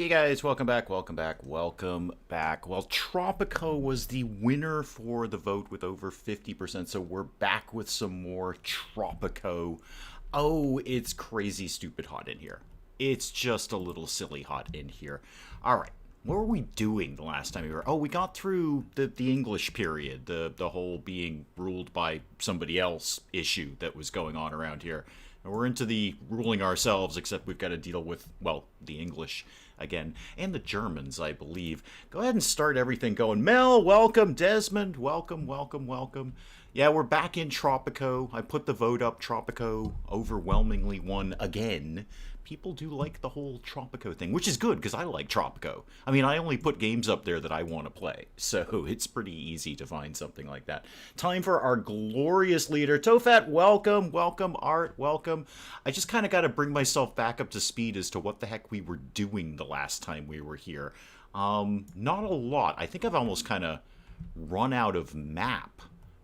Hey guys, welcome back, welcome back, welcome back. Well, Tropico was the winner for the vote with over 50%, so we're back with some more Tropico. Oh, it's crazy stupid hot in here. It's just a little silly hot in here. Alright, what were we doing the last time we were? Oh, we got through the English period, the whole being ruled by somebody else issue that was going on around here. And we're into the ruling ourselves, except we've got to deal with, well, the English again, and the Germans, I believe. Go ahead and start everything going. Mel, welcome. Desmond, welcome, welcome, welcome. Yeah, we're back in Tropico. I put the vote up. Tropico overwhelmingly won again. People do like the whole Tropico thing, which is good because I like Tropico. I mean, I only put games up there that I want to play, so it's pretty easy to find something like that. Time for our glorious leader. Tofat, welcome, welcome. Art, welcome. I just kind of got to bring myself back up to speed as to what the heck we were doing the last time we were here. Not a lot. I think I've almost kind of run out of map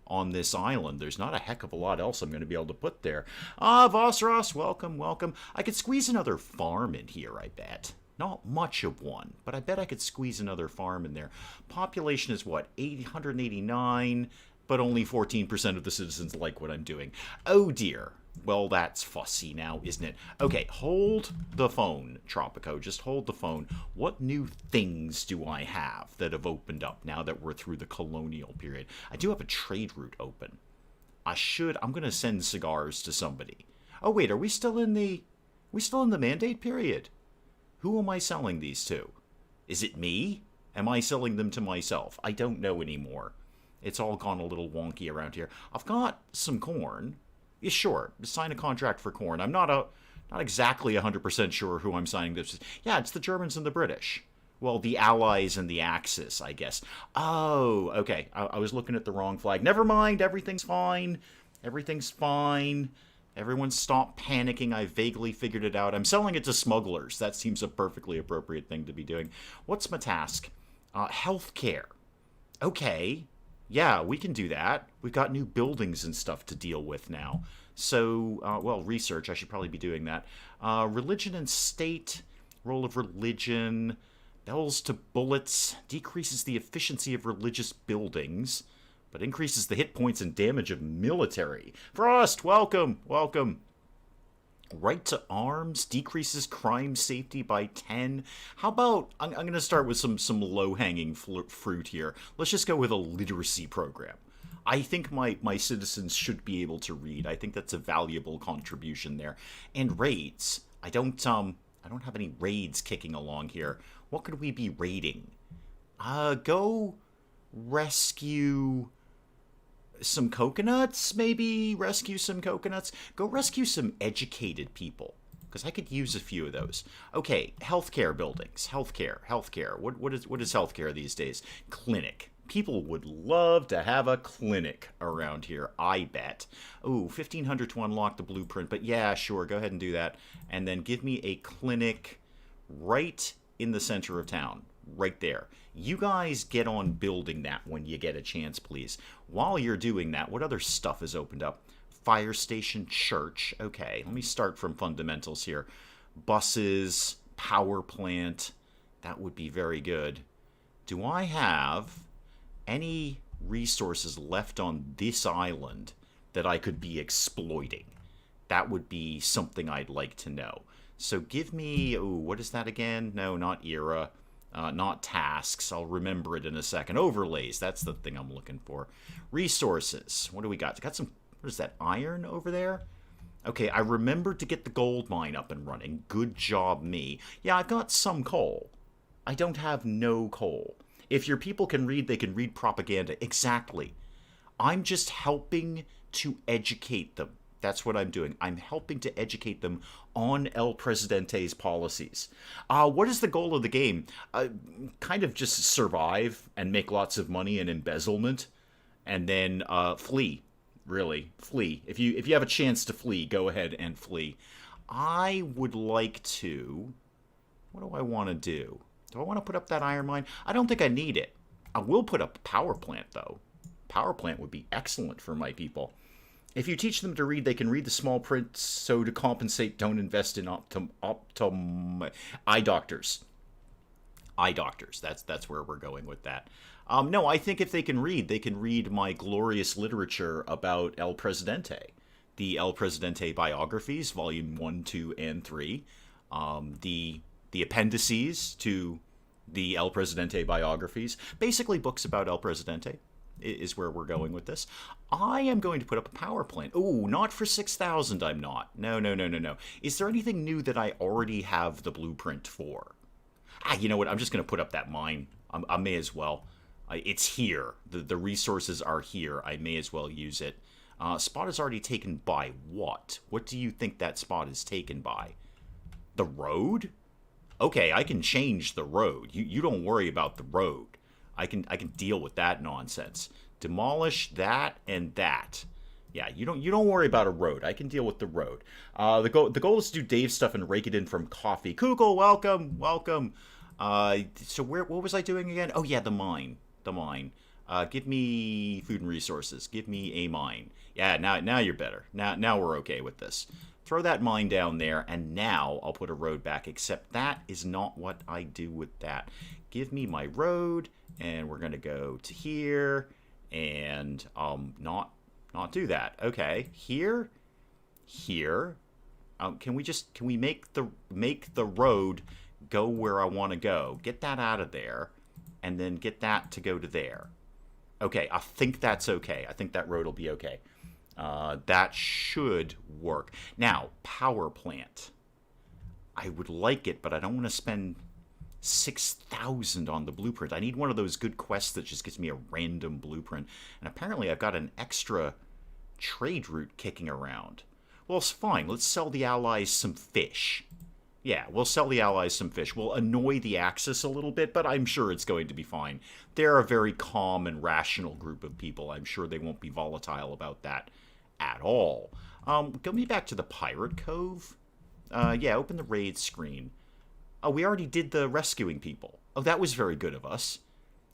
on this island. There's not a heck of a lot else I'm going to be able to put there. Vosros, welcome, welcome. I could squeeze another farm in here, I bet. Not much of one, but I bet I could squeeze another farm in there. Population is what, 889, but only 14% of the citizens like what I'm doing. Oh dear. Well, that's fussy now, isn't it? Okay, hold the phone, Tropico. Just hold the phone. What new things do I have that have opened up now that we're through the colonial period? I do have a trade route open. I'm going to send cigars to somebody. Oh, wait, are we still in the... mandate period? Who am I selling these to? Is it me? Am I selling them to myself? I don't know anymore. It's all gone a little wonky around here. I've got some corn. Yeah, sure, sign a contract for corn. I'm not exactly 100% sure who I'm signing this with. Yeah, it's the Germans and the British. Well, the Allies and the Axis, I guess. Oh, okay. I was looking at the wrong flag. Never mind, everything's fine. Everything's fine. Everyone stop panicking. I vaguely figured it out. I'm selling it to smugglers. That seems a perfectly appropriate thing to be doing. What's my task? Healthcare. Okay. Yeah, we can do that. We've got new buildings and stuff to deal with now. So, well, research, I should probably be doing that. Religion and state, role of religion, bells to bullets, decreases the efficiency of religious buildings, but increases the hit points and damage of military. Frost, welcome, welcome. Right to arms decreases crime safety by 10. How about, I'm going to start with some low-hanging fruit here. Let's just go with a literacy program. I think my citizens should be able to read. I think that's a valuable contribution there. And raids. I don't have any raids kicking along here. What could we be raiding? Go rescue some coconuts, maybe rescue some coconuts. Go rescue some educated people, because I could use a few of those. Okay, healthcare buildings, healthcare. What is healthcare these days? Clinic. People would love to have a clinic around here, I bet. Ooh, 1,500 to unlock the blueprint, but yeah, sure, go ahead and do that. And then give me a clinic right in the center of town. Right there. You guys get on building that when you get a chance, please. While you're doing that, what other stuff is opened up? Fire station, church. Okay, let me start from fundamentals here. Buses, power plant. That would be very good. Do I have any resources left on this island that I could be exploiting? That would be something I'd like to know. So give me... Ooh, what is that again? No, not era. Not tasks. I'll remember it in a second. Overlays. That's the thing I'm looking for. Resources. What do we got? Got some... What is that? Iron over there? Okay, I remembered to get the gold mine up and running. Good job, me. Yeah, I've got some coal. I don't have no coal. If your people can read, they can read propaganda. Exactly. I'm just helping to educate them. That's what I'm doing. I'm helping to educate them on El Presidente's policies. What is the goal of the game? Kind of just survive and make lots of money and embezzlement, and then flee. Really, flee. If you have a chance to flee, go ahead and flee. I would like to... What do I want to do? Do I want to put up that iron mine? I don't think I need it. I will put up a power plant, though. Power plant would be excellent for my people. If you teach them to read, they can read the small print, so to compensate, don't invest in eye doctors. Eye doctors. That's where we're going with that. No, I think if they can read my glorious literature about El Presidente, the El Presidente biographies, volume 1, 2, and 3, the appendices to the El Presidente biographies, basically books about El Presidente is where we're going with this. I am going to put up a power plant. Oh, not for 6,000, I'm not. No, no, no, no, no. Is there anything new that I already have the blueprint for? You know what? I'm just going to put up that mine. I may as well. It's here. The resources are here. I may as well use it. Spot is already taken by what? What do you think that spot is taken by? The road? Okay, I can change the road. You don't worry about the road. I can deal with that nonsense. Demolish that and that. Yeah, you don't worry about a road. I can deal with the road. The goal is to do Dave's stuff and rake it in from coffee. Kugel, welcome, welcome. So what was I doing again? Oh yeah, the mine. Give me food and resources. Give me a mine. Yeah, now you're better. Now we're okay with this. Throw that mine down there, and now I'll put a road back, except that is not what I do with that. Give me my road, and we're going to go to here, and not do that. Okay, here. Can we make the road go where I want to go? Get that out of there, and then get that to go to there. Okay, I think that's okay. I think that road will be okay. That should work. Now, power plant. I would like it, but I don't want to spend 6,000 on the blueprint. I need one of those good quests that just gives me a random blueprint. And apparently I've got an extra trade route kicking around. Well, it's fine. Let's sell the Allies some fish. Yeah, we'll sell the Allies some fish. We'll annoy the Axis a little bit, but I'm sure it's going to be fine. They're a very calm and rational group of people. I'm sure they won't be volatile about that at all. Go me back to the Pirate Cove. Yeah, open the raid screen. Oh, we already did the rescuing people. Oh, that was very good of us.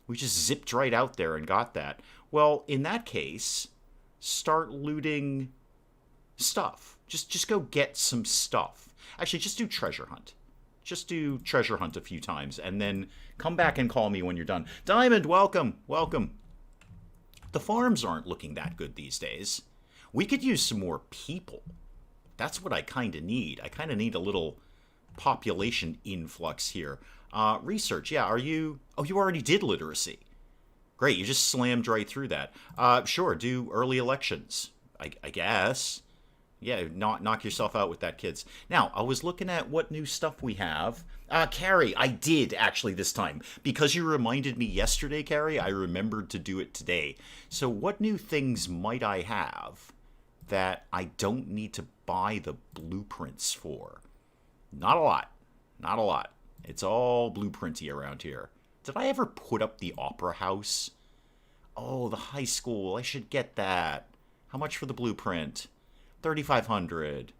We just zipped right out there and got that. Well, in that case, start looting stuff. Just go get some stuff. Actually, just do treasure hunt. Just do treasure hunt a few times, and then come back and call me when you're done. Diamond, welcome, welcome. The farms aren't looking that good these days. We could use some more people. That's what I kind of need. I kind of need a little population influx here. Research, yeah, are you... Oh, you already did literacy. Great, you just slammed right through that. Sure, do early elections, I guess. Yeah, knock yourself out with that, kids. Now, I was looking at what new stuff we have. Carrie, I did, actually, this time. Because you reminded me yesterday, Carrie, I remembered to do it today. So what new things might I have that I don't need to buy the blueprints for? Not a lot. Not a lot. It's all blueprinty around here. Did I ever put up the Opera House? Oh, the high school. I should get that. How much for the blueprint? 3,500.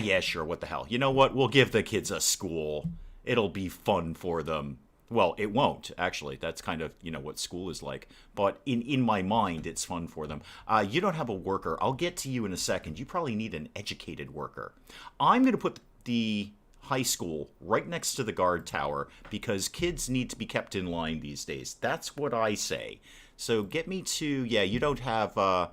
Yeah, sure, what the hell. You know what? We'll give the kids a school. It'll be fun for them. Well, it won't, actually. That's kind of, what school is like. But in my mind, it's fun for them. You don't have a worker. I'll get to you in a second. You probably need an educated worker. I'm going to put the high school right next to the guard tower because kids need to be kept in line these days. That's what I say. So get me to... Yeah, you don't have a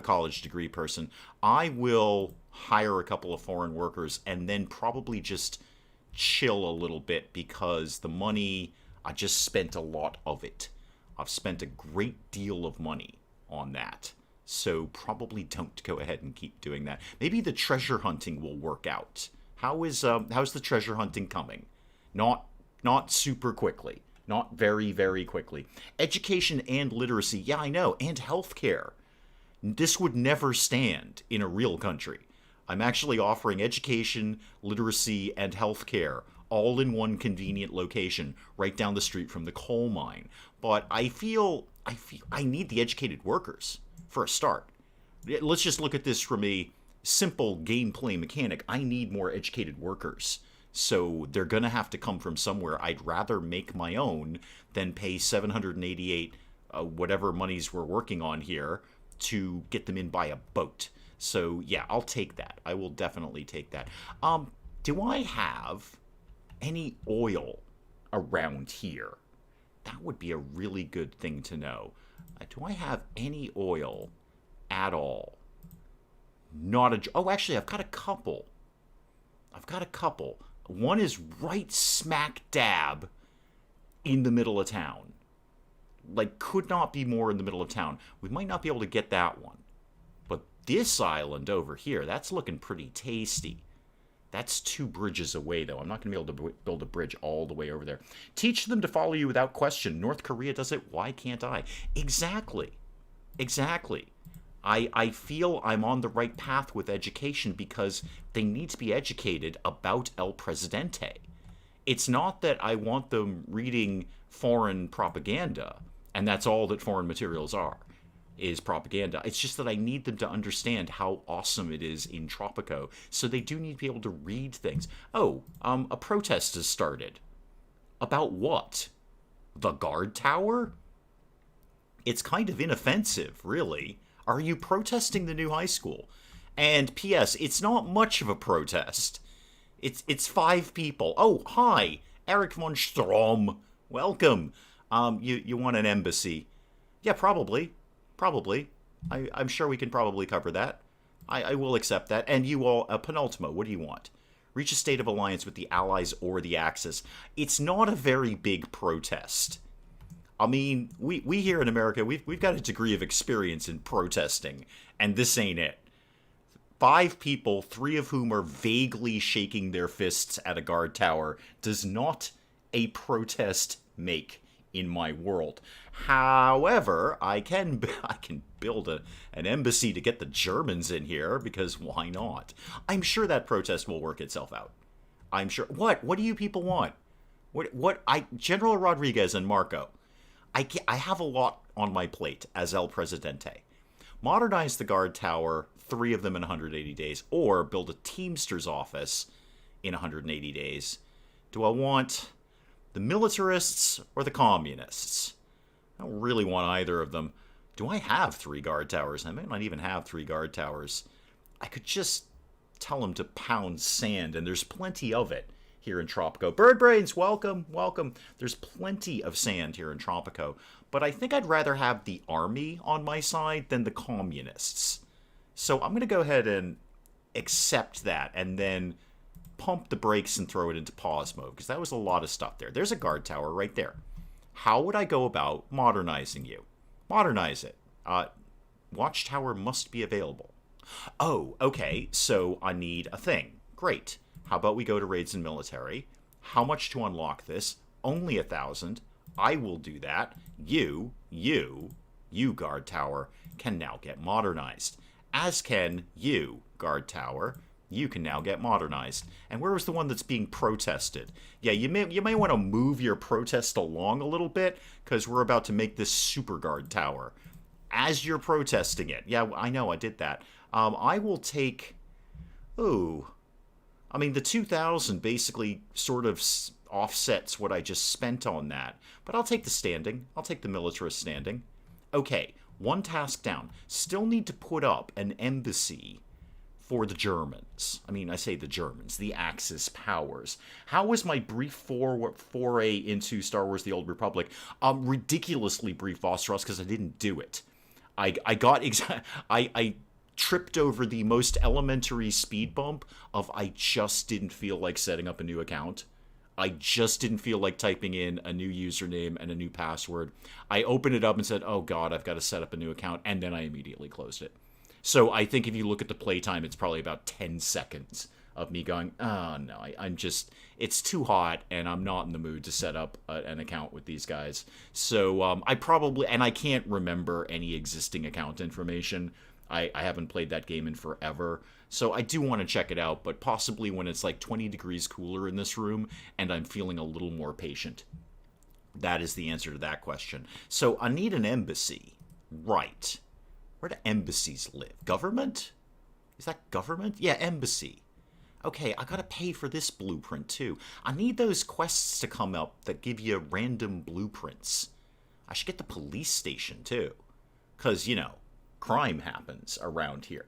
college degree person. I will hire a couple of foreign workers and then probably just chill a little bit because the money, I just spent a lot of it. I've spent a great deal of money on that. So probably don't go ahead and keep doing that. Maybe the treasure hunting will work out. How's the treasure hunting coming? Not super quickly. Not very, very quickly. Education and literacy, yeah, I know, and healthcare. This would never stand in a real country. I'm actually offering education, literacy, and healthcare all in one convenient location right down the street from the coal mine. But I feel I need the educated workers for a start. Let's just look at this from a simple gameplay mechanic. I need more educated workers. So they're going to have to come from somewhere. I'd rather make my own than pay 788 whatever monies we're working on here to get them in by a boat. So yeah, I'll take that. I will definitely take that. Do I have any oil? around here? That would be a really good thing to know. Do I have any oil at all? Not a... Oh, actually, I've got a couple. One is right smack dab in the middle of town. Like, could not be more in the middle of town. We might not be able to get that one. But this island over here, that's looking pretty tasty. That's 2 bridges away, though. I'm not going to be able to build a bridge all the way over there. Teach them to follow you without question. North Korea does it. Why can't I? Exactly. I feel I'm on the right path with education because they need to be educated about El Presidente. It's not that I want them reading foreign propaganda, and that's all that foreign materials are, is propaganda. It's just that I need them to understand how awesome it is in Tropico, so they do need to be able to read things. Oh, a protest has started. About what? The guard tower? It's kind of inoffensive, really. Are you protesting the new high school? And P.S., it's not much of a protest. It's 5 people. Oh, hi, Eric von Strom. Welcome. You want an embassy? Yeah, probably. I'm sure we can probably cover that. I will accept that. And you all, Penultimo, what do you want? Reach a state of alliance with the Allies or the Axis. It's not a very big protest. I mean, we here in America, we've got a degree of experience in protesting, and this ain't it. 5 people, 3 of whom are vaguely shaking their fists at a guard tower, does not a protest make in my world. However, I can build an embassy to get the Germans in here, because why not? I'm sure that protest will work itself out. I'm sure. What do you people want? General Rodriguez and Marco, I have a lot on my plate as El Presidente. Modernize the guard tower, 3 of them in 180 days, or build a Teamster's office in 180 days. Do I want the militarists or the communists? I don't really want either of them. Do I have 3 guard towers? I may not even have 3 guard towers. I could just tell them to pound sand, and there's plenty of it here in Tropico. Birdbrains, welcome. There's plenty of sand here in Tropico, but I think I'd rather have the army on my side than the communists. So I'm going to go ahead and accept that, and then pump the brakes and throw it into pause mode, because that was a lot of stuff there. There's a guard tower right there. How would I go about modernizing you? Modernize it. Watchtower must be available. Oh, okay, so I need a thing. Great. How about we go to raids and military? How much to unlock this? Only 1,000. I will do that. You, guard tower, can now get modernized. As can you, guard tower. You can now get modernized. And where was the one that's being protested? Yeah, you may want to move your protest along a little bit, because we're about to make this super guard tower. As you're protesting it. Yeah, I know, I did that. I will take... Ooh. I mean, the 2,000 basically sort of offsets what I just spent on that. But I'll take the standing. I'll take the militarist standing. Okay, 1 task down. Still need to put up an embassy for the Germans. I mean, I say the Germans, the Axis powers. How was my brief foray into Star Wars The Old Republic? Ridiculously brief, Vostros, because I didn't do it. I tripped over the most elementary speed bump of I just didn't feel like setting up a new account. I just didn't feel like typing in a new username and a new password. I opened it up and said, oh god, I've got to set up a new account, and then I immediately closed it. So I think if you look at the playtime, it's probably about 10 seconds of me going, oh no, it's too hot, and I'm not in the mood to set up an account with these guys. So I can't remember any existing account information. I haven't played that game in forever, so I do want to check it out, but possibly when it's like 20 degrees cooler in this room and I'm feeling a little more patient. That is the answer to that question. So I need an embassy. Right. Where do embassies live? Government? Is that government? Yeah, embassy. Okay, I gotta pay for this blueprint too. I need those quests to come up that give you random blueprints. I should get the police station too. Because, you know, crime happens around here.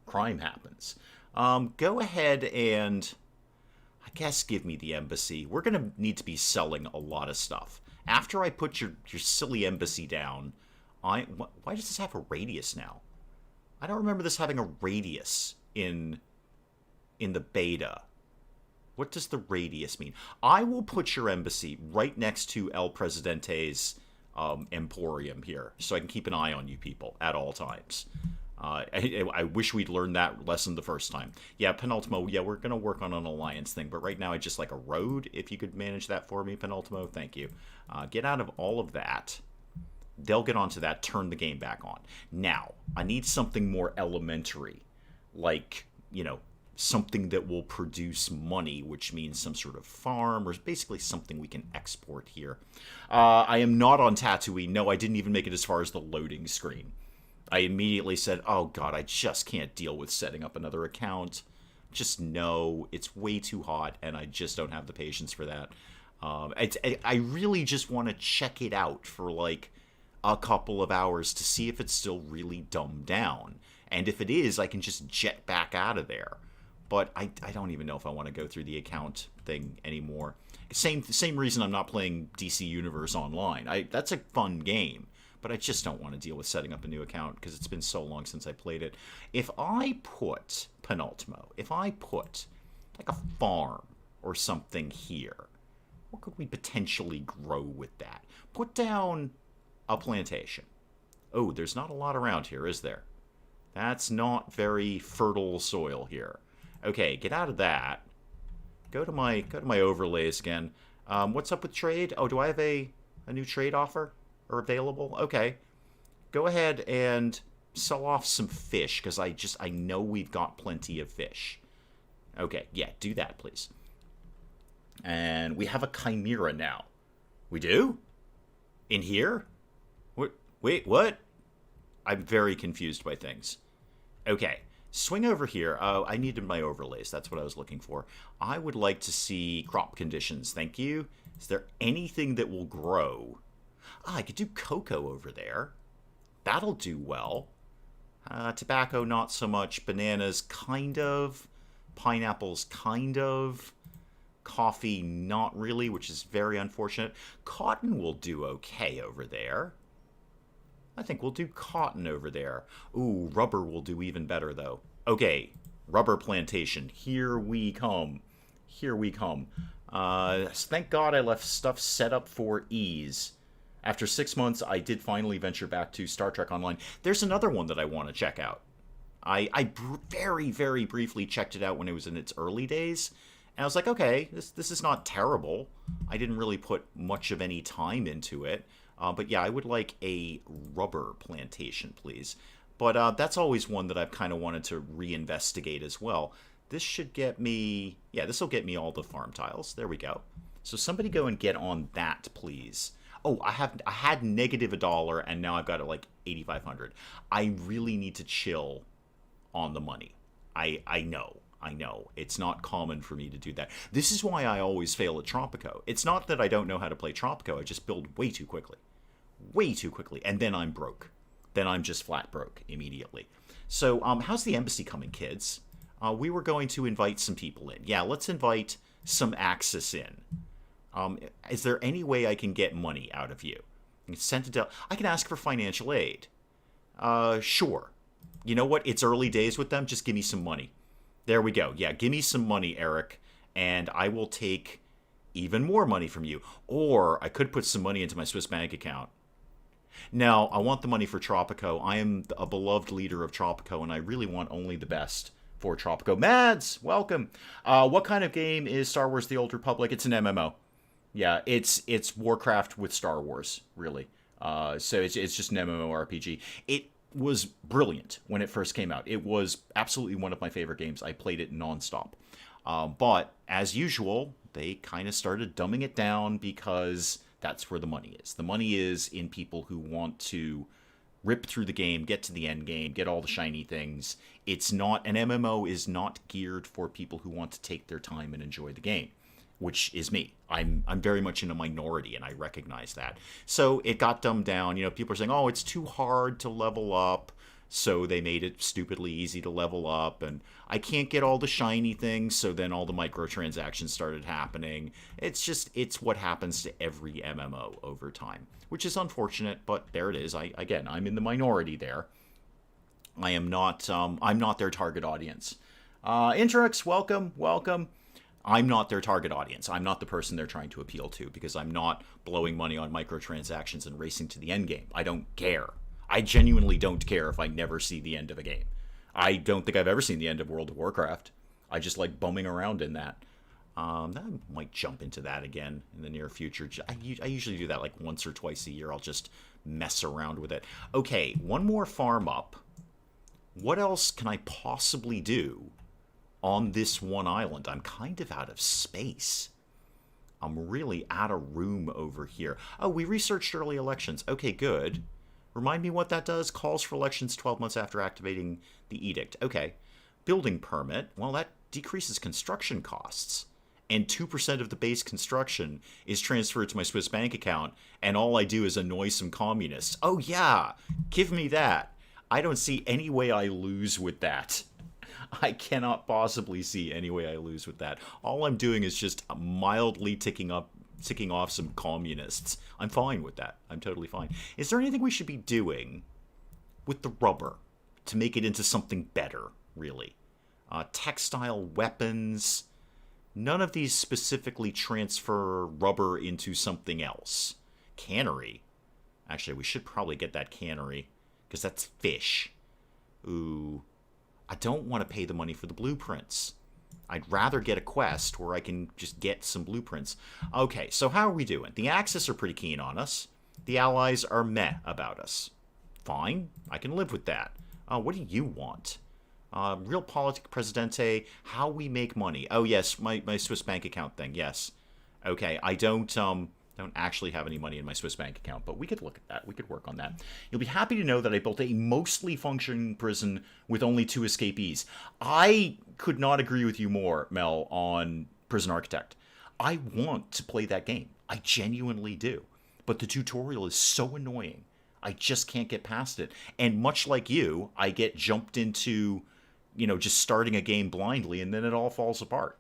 Crime happens. Go ahead and... I guess give me the embassy. We're going to need to be selling a lot of stuff. After I put your silly embassy down, why does this have a radius now? I don't remember this having a radius in the beta. What does the radius mean? I will put your embassy right next to El Presidente's emporium here, so I can keep an eye on you people at all times. I wish we'd learned that lesson the first time. Yeah, Penultimo, yeah, we're going to work on an alliance thing, but right now I just like a road. If you could manage that for me, Penultimo, thank you. Get out of all of that. They'll get onto that, turn the game back on. Now, I need something more elementary, like, you know, something that will produce money, which means some sort of farm, or basically something we can export here. I am not on Tatooine. No, I didn't even make it as far as the loading screen. I immediately said, oh god, I just can't deal with setting up another account. Just no, it's way too hot, and I just don't have the patience for that. I really just want to check it out for like a couple of hours to see if it's still really dumbed down. And if it is, I can just jet back out of there. But I don't even know if I want to go through the account thing anymore. Same reason I'm not playing DC Universe Online. That's a fun game, but I just don't want to deal with setting up a new account because it's been so long since I played it. If I put, Penultimo, if I put like a farm or something here, what could we potentially grow with that? Put down a plantation. Oh, there's not a lot around here, is there? That's not very fertile soil here. Okay, get out of that. Go to my overlays again. What's up with trade? Oh, do I have a new trade offer or available? Okay. Go ahead and sell off some fish because I know we've got plenty of fish. Okay, yeah, do that, please. And we have a chimera now. We do? In here? Wait, what? I'm very confused by things. Okay. Swing over here. I needed my overlays. That's what I was looking for. I would like to see crop conditions. Thank you. Is there anything that will grow? I could do cocoa over there. That'll do well. Tobacco, not so much. Bananas, kind of. Pineapples, kind of. Coffee, not really, which is very unfortunate. Cotton will do okay over there. I think we'll do cotton over there. Ooh, rubber will do even better, though. Okay, rubber plantation. Here we come. Here we come. Thank God I left stuff set up for ease. After 6 months, I did finally venture back to Star Trek Online. There's another one that I want to check out. I very, very briefly checked it out when it was in its early days. And I was like, okay, this is not terrible. I didn't really put much of any time into it. But yeah, I would like a rubber plantation, please. But that's always one that I've kind of wanted to reinvestigate as well. This should get me... Yeah, this will get me all the farm tiles. There we go. So somebody go and get on that, please. Oh, I had -$1, and now I've got it like 8,500. I really need to chill on the money. I know. It's not common for me to do that. This is why I always fail at Tropico. It's not that I don't know how to play Tropico. I just build way too quickly. Way too quickly. And then I'm broke. Then I'm just flat broke immediately. So, how's the embassy coming, kids? We were going to invite some people in. Yeah, let's invite some Axis in. Is there any way I can get money out of you? I can ask for financial aid. Sure. You know what? It's early days with them. Just give me some money. There we go. Yeah, give me some money, Eric, and I will take even more money from you. Or I could put some money into my Swiss bank account. Now, I want the money for Tropico. I am a beloved leader of Tropico, and I really want only the best for Tropico. Mads, welcome. What kind of game is Star Wars: The Old Republic? It's an MMO. Yeah, it's Warcraft with Star Wars, really. So it's just an MMORPG. It was brilliant when it first came out. It was absolutely one of my favorite games. I played it nonstop. But as usual, they kind of started dumbing it down because that's where the money is. The money is in people who want to rip through the game, get to the end game, get all the shiny things. It's not, an MMO is not geared for people who want to take their time and enjoy the game, which is me. I'm very much in a minority, and I recognize that. So it got dumbed down. You know, people are saying, oh, it's too hard to level up. so they made it stupidly easy to level up, and I can't get all the shiny things, so then all the microtransactions started happening. It's what happens to every MMO over time, which is unfortunate, but there it is. I'm in the minority there. I'm not their target audience. Intrix, welcome. I'm not their target audience. I'm not the person they're trying to appeal to, because I'm not blowing money on microtransactions and racing to the end game. I don't care. I genuinely don't care if I never see the end of a game. I don't think I've ever seen the end of World of Warcraft. I just like bumming around in that. I might jump into that again in the near future. I usually do that like once or twice a year. I'll just mess around with it. Okay, one more farm up. What else can I possibly do on this one island? I'm kind of out of space. I'm really out of room over here. Oh, we researched early elections. Okay, good. Remind me what that does. Calls for elections 12 months after activating the edict. Okay. Building permit. Well, that decreases construction costs. And 2% of the base construction is transferred to my Swiss bank account, and all I do is annoy some communists. Oh, yeah. Give me that. I don't see any way I lose with that. I cannot possibly see any way I lose with that. All I'm doing is just mildly ticking off some communists. I'm fine with that. I'm totally fine. Is there anything we should be doing with the rubber to make it into something better, really? Textile weapons. None of these specifically transfer rubber into something else. Cannery. Actually, we should probably get that cannery, because that's fish. Ooh. I don't want to pay the money for the blueprints. I'd rather get a quest where I can just get some blueprints. Okay, so how are we doing? The Axis are pretty keen on us. The Allies are meh about us. Fine, I can live with that. What do you want? Realpolitik Presidente, how we make money. Oh, yes, my Swiss bank account thing, yes. Okay, I don't actually have any money in my Swiss bank account, but we could look at that. We could work on that. You'll be happy to know that I built a mostly functioning prison with only 2 escapees. I could not agree with you more, Mel, on Prison Architect. I want to play that game. I genuinely do. But the tutorial is so annoying. I just can't get past it. And much like you, I get jumped into, just starting a game blindly, and then it all falls apart.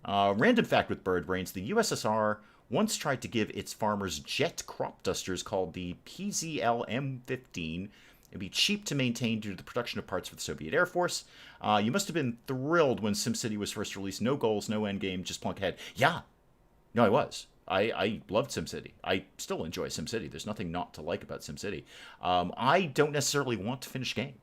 Random fact with bird brains, the USSR once tried to give its farmers jet crop dusters called the PZL-M15. It'd be cheap to maintain due to the production of parts for the Soviet Air Force. You must have been thrilled when SimCity was first released. No goals, no endgame, just plunk ahead. Yeah. No, I was. I loved SimCity. I still enjoy SimCity. There's nothing not to like about SimCity. I don't necessarily want to finish game.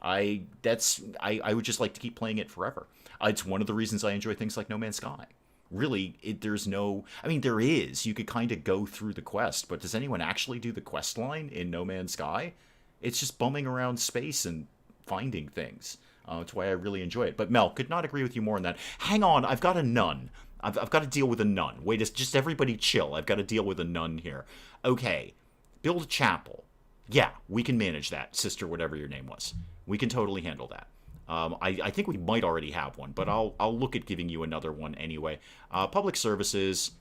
I would just like to keep playing it forever. It's one of the reasons I enjoy things like No Man's Sky. Really, there's no... I mean, there is. You could kind of go through the quest, but does anyone actually do the quest line in No Man's Sky? It's just bumming around space and finding things. That's why I really enjoy it. But Mel, could not agree with you more on that. Hang on, I've got a nun. I've got to deal with a nun. Wait, just everybody chill. I've got to deal with a nun here. Okay, build a chapel. Yeah, we can manage that, sister, whatever your name was. We can totally handle that. I think we might already have one, but I'll look at giving you another one anyway. Public services,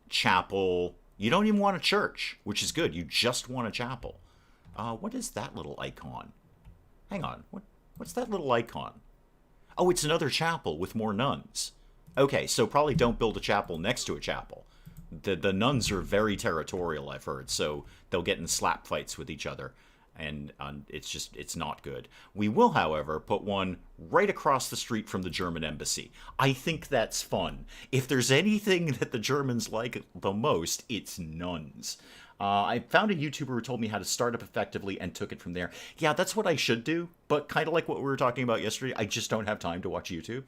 chapel. You don't even want a church, which is good. You just want a chapel. What is that little icon? Hang on. What's that little icon? Oh, it's another chapel with more nuns. Okay, so probably don't build a chapel next to a chapel. The nuns are very territorial, I've heard, so they'll get in slap fights with each other. And it's not good. We will, however, put one right across the street from the German embassy. I think that's fun. If there's anything that the Germans like the most, it's nuns. I found a YouTuber who told me how to start up effectively and took it from there. Yeah, that's what I should do, but kind of like what we were talking about yesterday, I just don't have time to watch YouTube.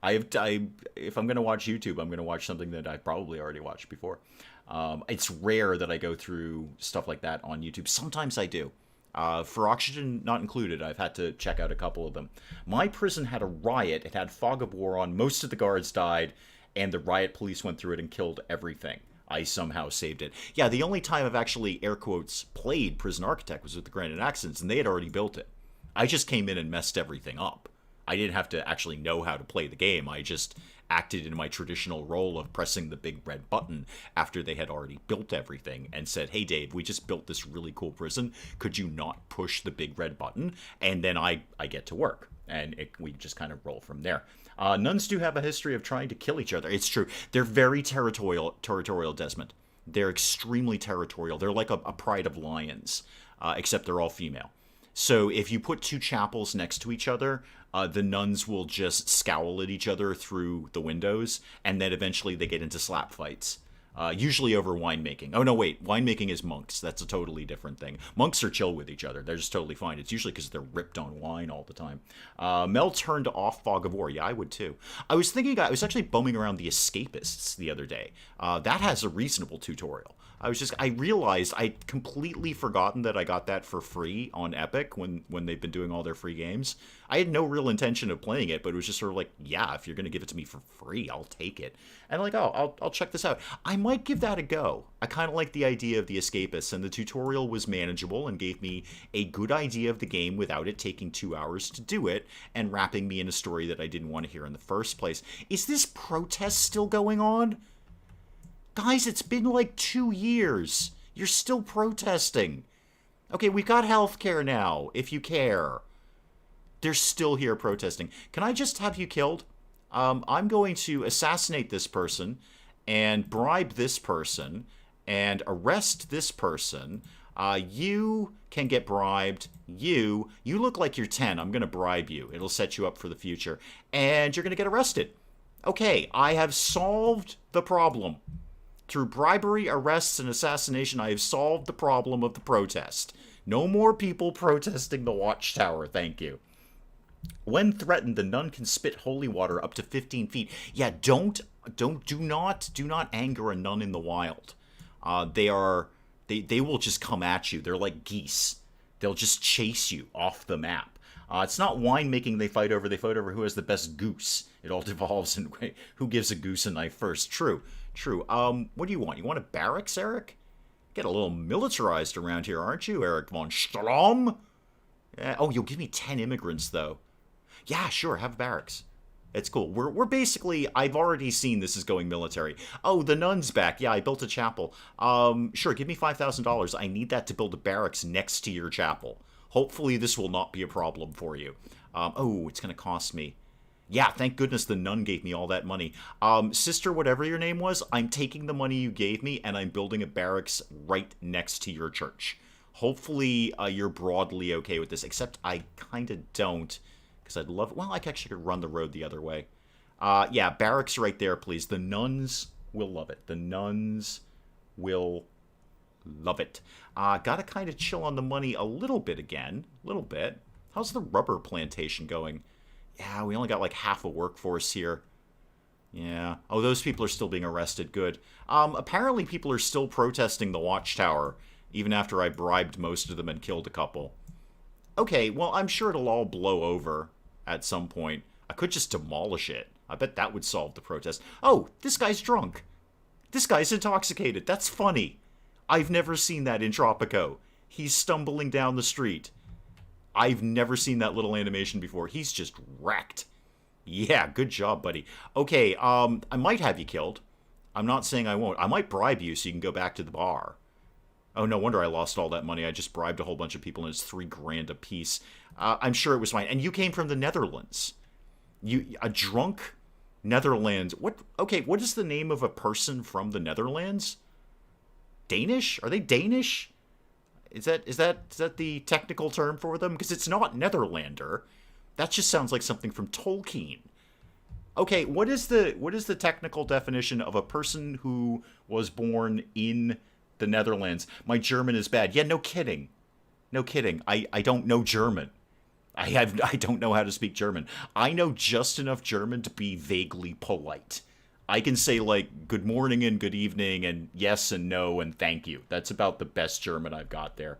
If I'm going to watch YouTube, I'm going to watch something that I probably already watched before. It's rare that I go through stuff like that on YouTube. Sometimes I do. For Oxygen Not Included, I've had to check out a couple of them. My prison had a riot. It had fog of war on. Most of the guards died, and the riot police went through it and killed everything. I somehow saved it. Yeah, the only time I've actually, air quotes, played Prison Architect was with the Granite Accidents, and they had already built it. I just came in and messed everything up. I didn't have to actually know how to play the game. I just acted in my traditional role of pressing the big red button after they had already built everything and said, hey, Dave, we just built this really cool prison. Could you not push the big red button? And then I get to work. And we just kind of roll from there. Nuns do have a history of trying to kill each other. It's true. They're very territorial, Desmond. They're extremely territorial. They're like a pride of lions, except they're all female. So if you put two chapels next to each other, the nuns will just scowl at each other through the windows, and then eventually they get into slap fights. Usually over winemaking. Oh, no, wait. Winemaking is monks. That's a totally different thing. Monks are chill with each other. They're just totally fine. It's usually because they're ripped on wine all the time. Mel turned off Fog of War. Yeah, I would too. I was actually bumming around the Escapists the other day. That has a reasonable tutorial. I realized I'd completely forgotten that I got that for free on Epic when they've been doing all their free games. I had no real intention of playing it, but it was just sort of like, yeah, if you're going to give it to me for free, I'll take it. And I'm like, oh, I'll check this out. I might give that a go. I kind of like the idea of the Escapists, and the tutorial was manageable and gave me a good idea of the game without it taking 2 hours to do it and wrapping me in a story that I didn't want to hear in the first place. Is this protest still going on? Guys, it's been like 2 years. You're still protesting. Okay, we've got healthcare now, if you care. They're still here protesting. Can I just have you killed? I'm going to assassinate this person and bribe this person and arrest this person. You can get bribed. You look like you're 10. I'm going to bribe you. It'll set you up for the future. And you're going to get arrested. Okay, I have solved the problem. Through bribery, arrests, and assassination, I have solved the problem of the protest. No more people protesting the watchtower, thank you. When threatened, the nun can spit holy water up to 15 feet. Yeah, do not anger a nun in the wild. They will just come at you. They're like geese. They'll just chase you off the map. It's not winemaking they fight over who has the best goose. It all devolves in who gives a goose a knife first. True. What do you want? You want a barracks, Eric? Get a little militarized around here, aren't you, Eric von Strom? Oh, you'll give me 10 immigrants, though. Yeah, sure, have barracks. It's cool. We're basically, I've already seen this is going military. Oh, the nun's back. Yeah, I built a chapel. Sure, give me $5,000. I need that to build a barracks next to your chapel. Hopefully this will not be a problem for you. Oh, it's going to cost me. Yeah, thank goodness the nun gave me all that money. Sister, whatever your name was, I'm taking the money you gave me and I'm building a barracks right next to your church. Hopefully you're broadly okay with this, except I kind of don't, because I'd love... Well, I actually could run the road the other way. Yeah, barracks right there, please. The nuns will love it. The nuns will love it. Gotta kind of chill on the money a little bit again. A little bit. How's the rubber plantation going? Yeah, we only got like half a workforce here. Yeah. Oh, those people are still being arrested. Good. Apparently people are still protesting the watchtower, even after I bribed most of them and killed a couple. Okay, well, I'm sure it'll all blow over at some point. I could just demolish it. I bet that would solve the protest. Oh, this guy's drunk. This guy's intoxicated. That's funny. I've never seen that in Tropico. He's stumbling down the street. I've never seen that little animation before. He's just wrecked. Yeah, good job, buddy. Okay, I might have you killed. I'm not saying I won't. I might bribe you so you can go back to the bar. Oh, no wonder I lost all that money. I just bribed a whole bunch of people and it's $3 grand a piece. I'm sure it was fine. And you came from the Netherlands. A drunk Netherlands. Okay, what is the name of a person from the Netherlands? Danish? Are they Danish? Is that the technical term for them? Because it's not Netherlander. That just sounds like something from Tolkien. Okay, what is the technical definition of a person who was born in the Netherlands? My German is bad. Yeah, no kidding. No kidding. I don't know German. I don't know how to speak German. I know just enough German to be vaguely polite. I can say, like, good morning and good evening and yes and no and thank you. That's about the best German I've got there.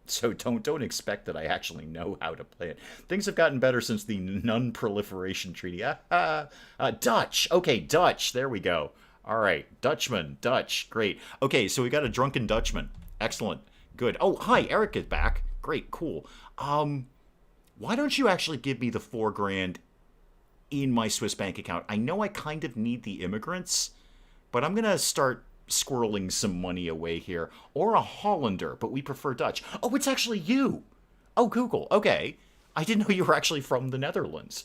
So don't expect that I actually know how to play it. Things have gotten better since the Non-Proliferation Treaty. Dutch. Okay, Dutch. There we go. All right, Dutchman. Dutch. Great. Okay, so we got a drunken Dutchman. Excellent. Good. Oh, hi, Eric is back. Great, cool. Why don't you actually give me the $4 grand in my Swiss bank account. I know I kind of need the immigrants, but I'm going to start squirreling some money away here. Or a Hollander, but we prefer Dutch. Oh, it's actually you. Oh, Google. Okay. I didn't know you were actually from the Netherlands.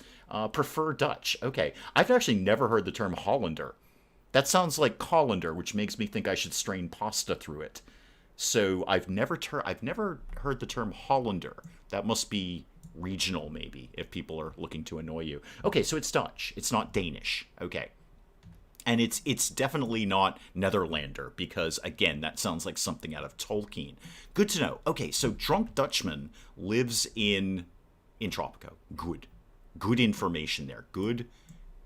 Prefer Dutch. Okay. I've actually never heard the term Hollander. That sounds like colander, which makes me think I should strain pasta through it. So I've never heard the term Hollander. That must be regional, maybe, if people are looking to annoy you. Okay, so it's Dutch. It's not Danish. Okay. And it's definitely not Netherlander, because, again, that sounds like something out of Tolkien. Good to know. Okay, so Drunk Dutchman lives in Tropico. Good information there. Good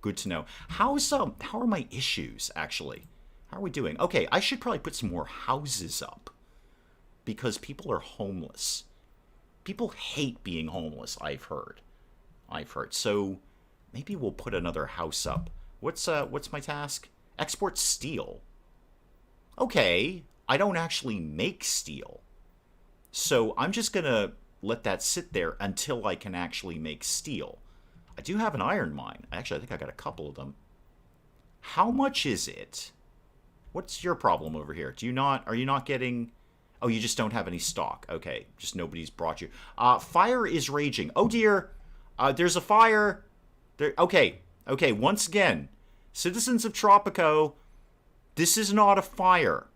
to know. How are my issues, actually? How are we doing? Okay, I should probably put some more houses up, because people are homeless. People hate being homeless, I've heard. So maybe we'll put another house up. What's my task? Export steel. Okay, I don't actually make steel. So I'm just going to let that sit there until I can actually make steel. I do have an iron mine. Actually, I think I got a couple of them. How much is it? What's your problem over here? Are you not getting... Oh, you just don't have any stock. Okay, just nobody's brought you. Fire is raging. Oh dear, there's a fire. There. Okay, once again, citizens of Tropico, this is not a fire.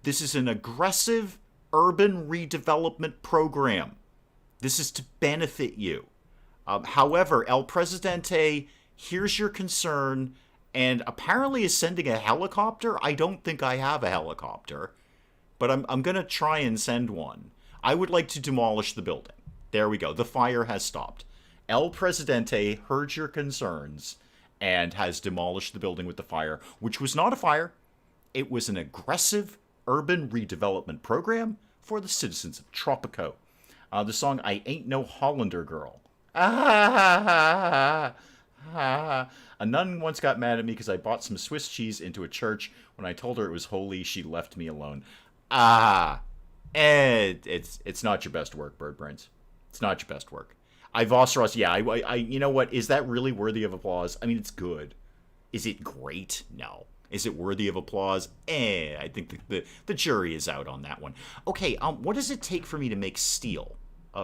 This is an aggressive urban redevelopment program. This is to benefit you. However, El Presidente hears your concern and apparently is sending a helicopter. I don't think I have a helicopter, but I'm going to try and send one. I would like to demolish the building. There we go. The fire has stopped. El Presidente heard your concerns and has demolished the building with the fire, which was not a fire. It was an aggressive urban redevelopment program for the citizens of Tropico. The song I Ain't No Hollander Girl. A nun once got mad at me because I bought some Swiss cheese into a church. When I told her it was holy, she left me alone. It's not your best work, Bird Brains. It's not your best work. I Vossros, yeah, I you know what? Is that really worthy of applause? I mean, it's good. Is it great? No. Is it worthy of applause? I think the jury is out on that one. Okay, what does it take for me to make steel?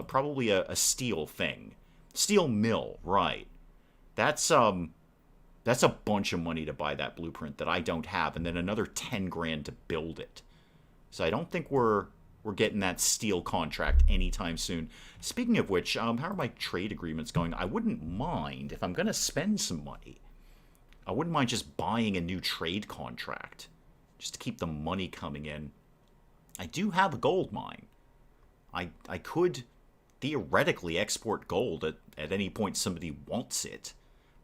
Probably a steel thing. Steel mill, right. That's a bunch of money to buy that blueprint that I don't have, and then another 10 grand to build it. So I don't think we're getting that steel contract anytime soon. Speaking of which, how are my trade agreements going? I wouldn't mind, if I'm going to spend some money, I wouldn't mind just buying a new trade contract, just to keep the money coming in. I do have a gold mine. I could theoretically export gold at any point somebody wants it.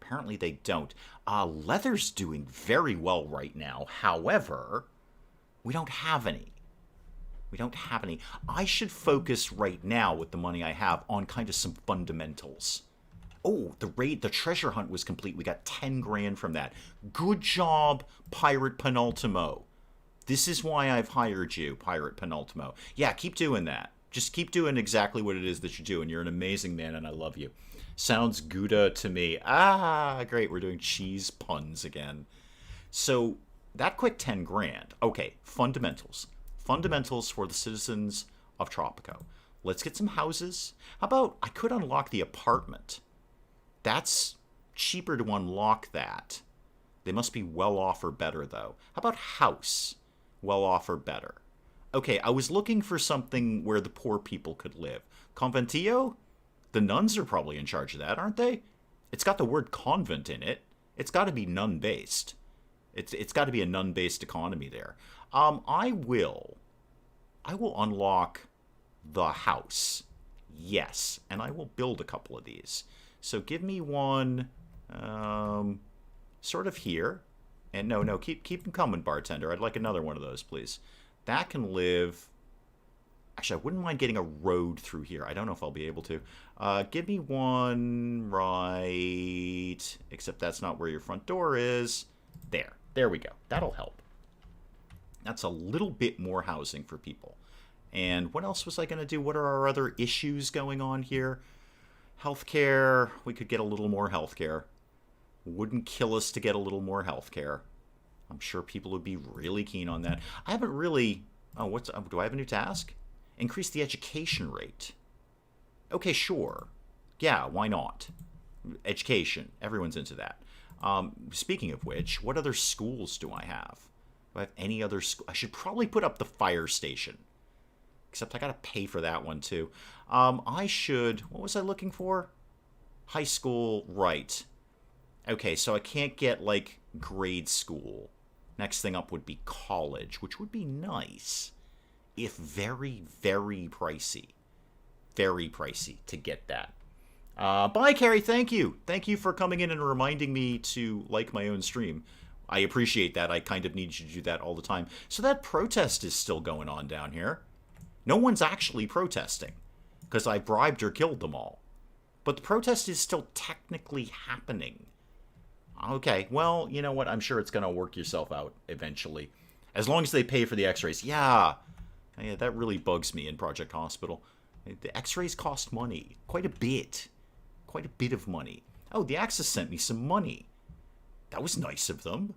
Apparently they don't. Leather's doing very well right now. However, we don't have any. I should focus right now with the money I have on kind of some fundamentals. Oh, the treasure hunt was complete. We got 10 grand from that. Good job, Pirate Penultimo. This is why I've hired you, Pirate Penultimo. Yeah, keep doing that. Just keep doing exactly what it is that you're doing. You're an amazing man, and I love you. Sounds Gouda to me. Great. We're doing cheese puns again. So, that quick 10 grand. Okay, fundamentals. Fundamentals for the citizens of Tropico. Let's get some houses. How about I could unlock the apartment? That's cheaper to unlock that. They must be well off or better, though. How about house? Well off or better. Okay, I was looking for something where the poor people could live. Conventillo? The nuns are probably in charge of that, aren't they? It's got the word convent in it. It's got to be nun-based. It's got to be a nun-based economy there. I will unlock the house. Yes, and I will build a couple of these. So give me one sort of here. And no, keep them coming, bartender. I'd like another one of those, please. That can live... Actually, I wouldn't mind getting a road through here. I don't know if I'll be able to. Give me one right... Except that's not where your front door is. There we go. That'll help. That's a little bit more housing for people. And what else was I going to do? What are our other issues going on here? Healthcare. We could get a little more healthcare. Wouldn't kill us to get a little more healthcare. I'm sure people would be really keen on that. I haven't really... Oh, do I have a new task? Increase the education rate. Okay, sure. Yeah, why not? Education. Everyone's into that. Speaking of which, what other schools do I have? Do I have any other school? I should probably put up the fire station. Except I gotta pay for that one, too. I should... What was I looking for? High school, right. Okay, so I can't get, like, grade school. Next thing up would be college, which would be nice. If very, very pricey. Very pricey to get that. Bye, Carrie. Thank you. Thank you for coming in and reminding me to like my own stream. I appreciate that. I kind of need you to do that all the time. So that protest is still going on down here. No one's actually protesting because I bribed or killed them all. But the protest is still technically happening. Okay, well, you know what? I'm sure it's going to work yourself out eventually. As long as they pay for the x-rays. Yeah, that really bugs me in Project Hospital. The x-rays cost money. Quite a bit. Quite a bit of money. Oh, the Axis sent me some money. That was nice of them.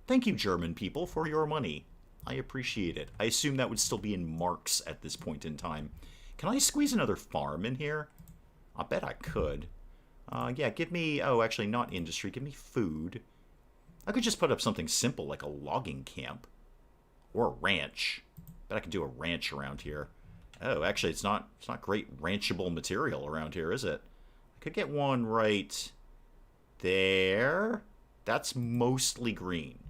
Thank you, German people, for your money. I appreciate it. I assume that would still be in marks at this point in time. Can I squeeze another farm in here? I bet I could. Yeah, give me... Oh, actually, not industry. Give me food. I could just put up something simple like a logging camp. Or a ranch. Bet I could do a ranch around here. Oh, actually, it's not great ranchable material around here, is it? I could get one right there. That's mostly green.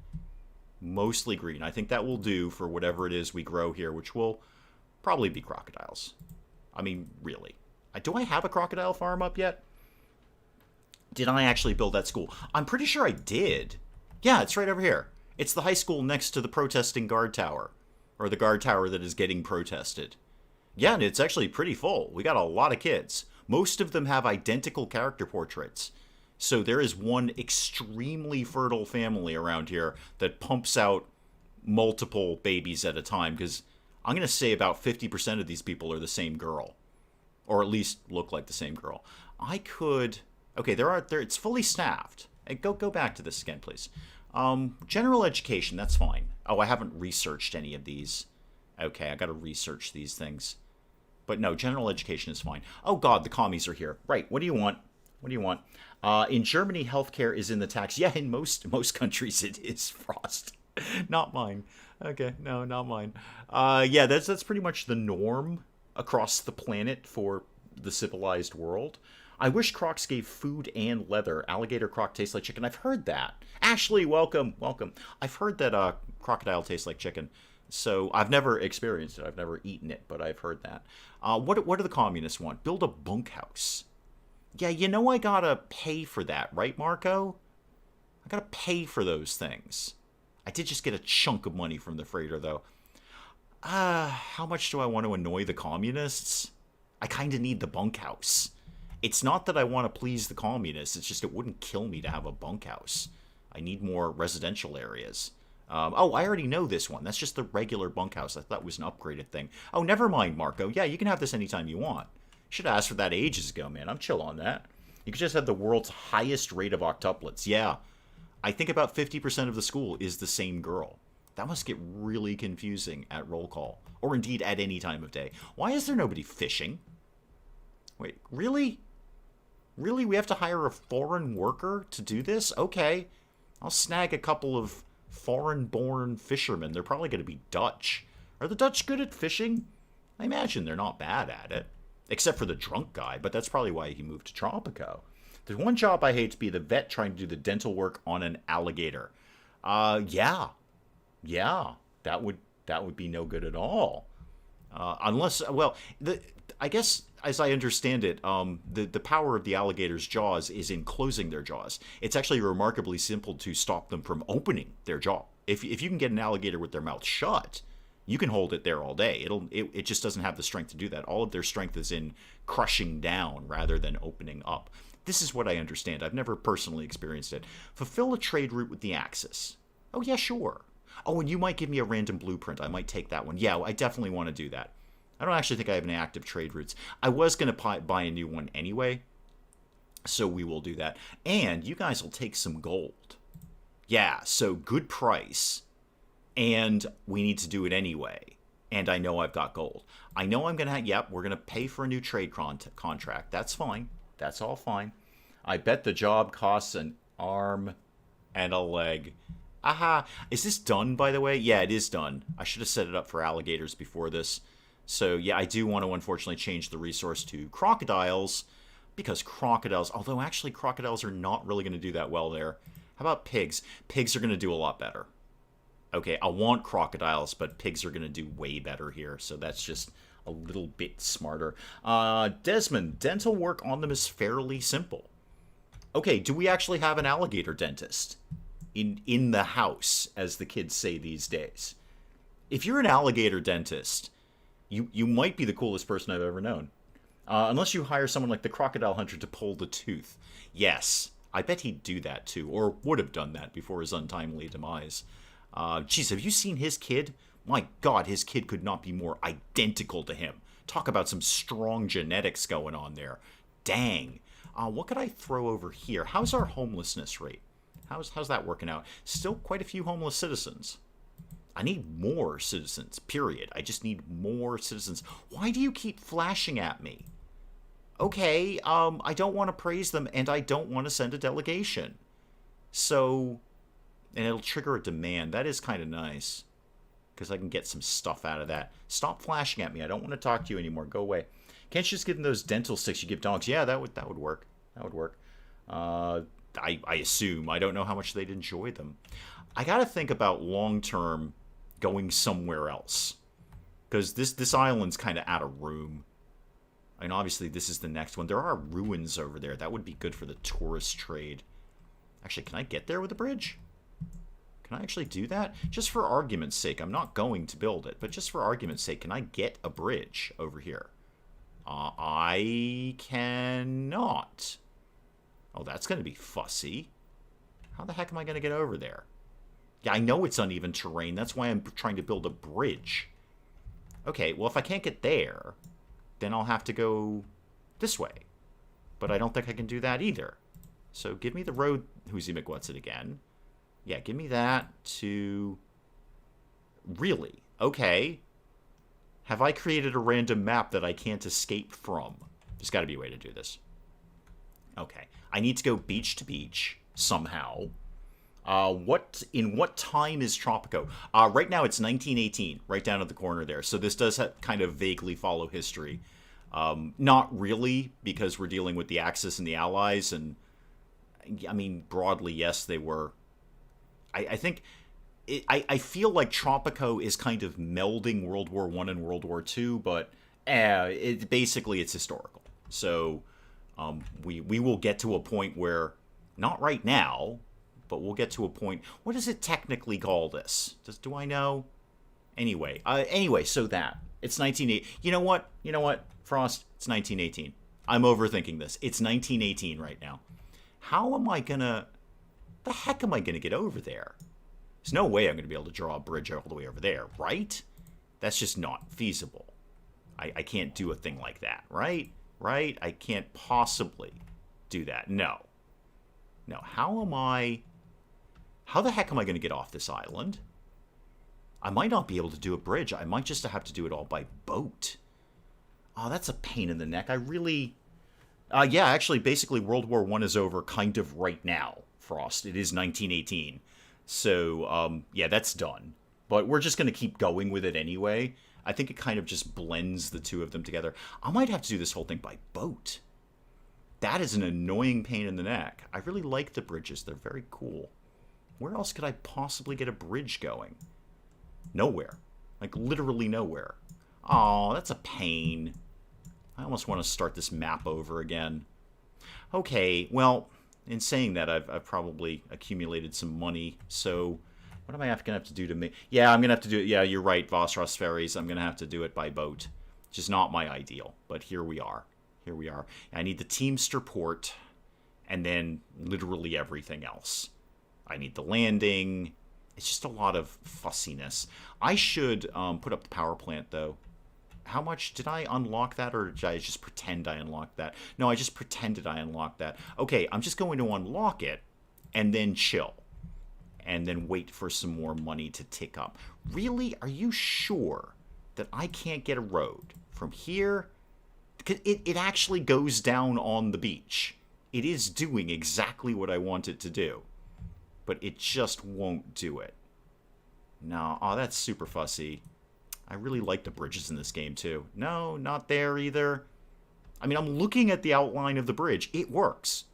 Mostly green. I think that will do for whatever it is we grow here, which will probably be crocodiles. I mean, really. Do I have a crocodile farm up yet? Did I actually build that school? I'm pretty sure I did. Yeah, it's right over here. It's the high school next to the protesting guard tower. Or the guard tower that is getting protested. Yeah, and it's actually pretty full. We got a lot of kids. Most of them have identical character portraits. So there is one extremely fertile family around here that pumps out multiple babies at a time. Because I'm going to say about 50% of these people are the same girl. Or at least look like the same girl. I could... Okay, it's fully staffed. Hey, go back to this again, please. General education, that's fine. Oh, I haven't researched any of these. Okay, I gotta research these things. But no, general education is fine. Oh god, the commies are here. Right, what do you want? What do you want? In Germany, healthcare is in the tax. Yeah, in most countries it is, Frost. Not mine. Okay, no, not mine. Yeah, that's pretty much the norm across the planet for the civilized world. I wish crocs gave food and leather. Alligator croc tastes like chicken. I've heard that. Ashley, welcome, welcome. I've heard that crocodile tastes like chicken. So I've never experienced it. I've never eaten it, but I've heard that. What do the communists want? Build a bunkhouse. Yeah, you know I gotta pay for that, right, Marco? I gotta pay for those things. I did just get a chunk of money from the freighter, though. How much do I want to annoy the communists? I kind of need the bunkhouse. It's not that I want to please the communists. It's just it wouldn't kill me to have a bunkhouse. I need more residential areas. Oh, I already know this one. That's just the regular bunkhouse. I thought it was an upgraded thing. Oh, never mind, Marco. Yeah, you can have this anytime you want. Should have asked for that ages ago, man. I'm chill on that. You could just have the world's highest rate of octuplets. Yeah, I think about 50% of the school is the same girl. That must get really confusing at roll call. Or indeed at any time of day. Why is there nobody fishing? Wait, really? Really? We have to hire a foreign worker to do this? Okay. I'll snag a couple of foreign-born fishermen. They're probably going to be Dutch. Are the Dutch good at fishing? I imagine they're not bad at it. Except for the drunk guy, but that's probably why he moved to Tropico. There's one job I hate to be the vet trying to do the dental work on an alligator. Yeah. Yeah. That would be no good at all. Unless, well, I guess, as I understand it, the power of the alligator's jaws is in closing their jaws. It's actually remarkably simple to stop them from opening their jaw. If you can get an alligator with their mouth shut, you can hold it there all day. It just doesn't have the strength to do that. All of their strength is in crushing down rather than opening up. This is what I understand. I've never personally experienced it. Fulfill a trade route with the Axis. Oh, yeah, sure. Oh, and you might give me a random blueprint. I might take that one. Yeah, I definitely want to do that. I don't actually think I have any active trade routes. I was going to buy a new one anyway. So we will do that. And you guys will take some gold. Yeah, so good price. And we need to do it anyway. And I know I've got gold. I know I'm going to, yep, we're going to pay for a new trade contract. That's fine. That's all fine. I bet the job costs an arm and a leg. Aha. Is this done, by the way? Yeah, it is done. I should have set it up for alligators before this. So, yeah, I do want to, unfortunately, change the resource to crocodiles. Because crocodiles, although actually crocodiles are not really going to do that well there. How about pigs? Pigs are going to do a lot better. Okay, I want crocodiles, but pigs are going to do way better here. So that's just a little bit smarter. Desmond, dental work on them is fairly simple. Okay, do we actually have an alligator dentist? In the house, as the kids say these days. If you're an alligator dentist, you might be the coolest person I've ever known. Unless you hire someone like the crocodile hunter to pull the tooth. Yes, I bet he'd do that too, or would have done that before his untimely demise. Geez, have you seen his kid? My God, his kid could not be more identical to him. Talk about some strong genetics going on there. Dang. What could I throw over here? How's our homelessness rate? How's that working out? Still quite a few homeless citizens. I need more citizens, period. I just need more citizens. Why do you keep flashing at me? Okay, I don't want to praise them, and I don't want to send a delegation. So, and it'll trigger a demand. That is kind of nice, because I can get some stuff out of that. Stop flashing at me. I don't want to talk to you anymore. Go away. Can't you just give them those dental sticks you give dogs? Yeah, that would work. That would work. I assume. I don't know how much they'd enjoy them. I got to think about long-term going somewhere else, because this island's kind of out of room. I mean, obviously, this is the next one. There are ruins over there. That would be good for the tourist trade. Actually, can I get there with a bridge? Can I actually do that? Just for argument's sake. I'm not going to build it, but just for argument's sake, can I get a bridge over here? I cannot. Oh, that's going to be fussy. How the heck am I going to get over there? Yeah, I know it's uneven terrain. That's why I'm trying to build a bridge. Okay, well, if I can't get there, then I'll have to go this way. But I don't think I can do that either. So give me the road, Whoosy McWhat's-it again. Yeah, give me that to... Really? Okay. Have I created a random map that I can't escape from? There's got to be a way to do this. Okay. I need to go beach to beach somehow. In what time is Tropico? Right now it's 1918, right down at the corner there. So this does kind of vaguely follow history. Not really, because we're dealing with the Axis and the Allies, and I mean, broadly, yes, they were. I think I feel like Tropico is kind of melding World War I and World War II, but basically it's historical. So we will get to a point where, not right now, but we'll get to a point. What does it technically call this? Do I know? Anyway, so that it's 1980. You know what, Frost? It's 1918. I'm overthinking this. It's 1918 right now. How am I gonna? The heck am I gonna get over there? There's no way I'm gonna be able to draw a bridge all the way over there, right? That's just not feasible. I can't do a thing like that, right? Right? I can't possibly do that. No. How the heck am I going to get off this island? I might not be able to do a bridge. I might just have to do it all by boat. Oh, that's a pain in the neck. I really... yeah, actually, basically, World War I is over kind of right now, Frost. It is 1918. So, yeah, that's done. But we're just going to keep going with it anyway. I think it kind of just blends the two of them together. I might have to do this whole thing by boat. That is an annoying pain in the neck. I really like the bridges. They're very cool. Where else could I possibly get a bridge going? Nowhere. Like, literally nowhere. Aw, that's a pain. I almost want to start this map over again. Okay, well, in saying that, I've probably accumulated some money, so what am I going to have to do to make... Yeah, I'm going to have to do it. Yeah, you're right, Vossros Ferries. I'm going to have to do it by boat. Which is not my ideal, but here we are. Here we are. I need the Teamster port, and then literally everything else. I need the landing. It's just a lot of fussiness. I should put up the power plant, though. How much did I unlock that, or did I just pretend I unlocked that? No, I just pretended I unlocked that. Okay, I'm just going to unlock it and then chill. And then wait for some more money to tick up. Really? Are you sure that I can't get a road from here? It actually goes down on the beach. It is doing exactly what I want it to do. But it just won't do it. No, oh, that's super fussy. I really like the bridges in this game, too. No, not there either. I mean, I'm looking at the outline of the bridge. It works.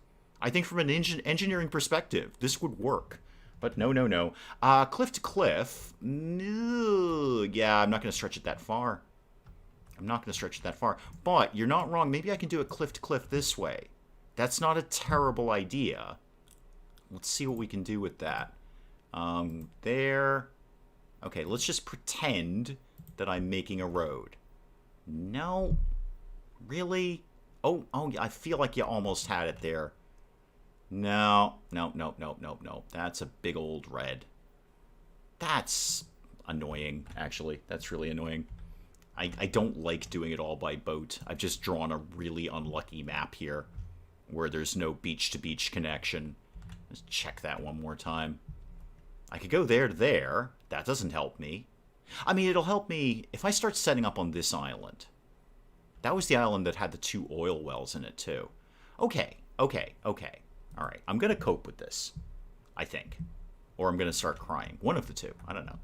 I think from an engineering perspective, this would work. But no, no, no. Cliff to cliff. No, yeah, I'm not going to stretch it that far. I'm not going to stretch it that far. But you're not wrong. Maybe I can do a cliff to cliff this way. That's not a terrible idea. Let's see what we can do with that. There. Okay, let's just pretend that I'm making a road. No. Really? Oh, I feel like you almost had it there. No. That's a big old red. That's annoying, actually. That's really annoying. I don't like doing it all by boat. I've just drawn a really unlucky map here where there's no beach-to-beach connection. Let's check that one more time. I could go there to there. That doesn't help me. I mean, it'll help me if I start setting up on this island. That was the island that had the 2 oil wells in it, too. Okay. All right, I'm going to cope with this, I think. Or I'm going to start crying. One of the two. I don't know.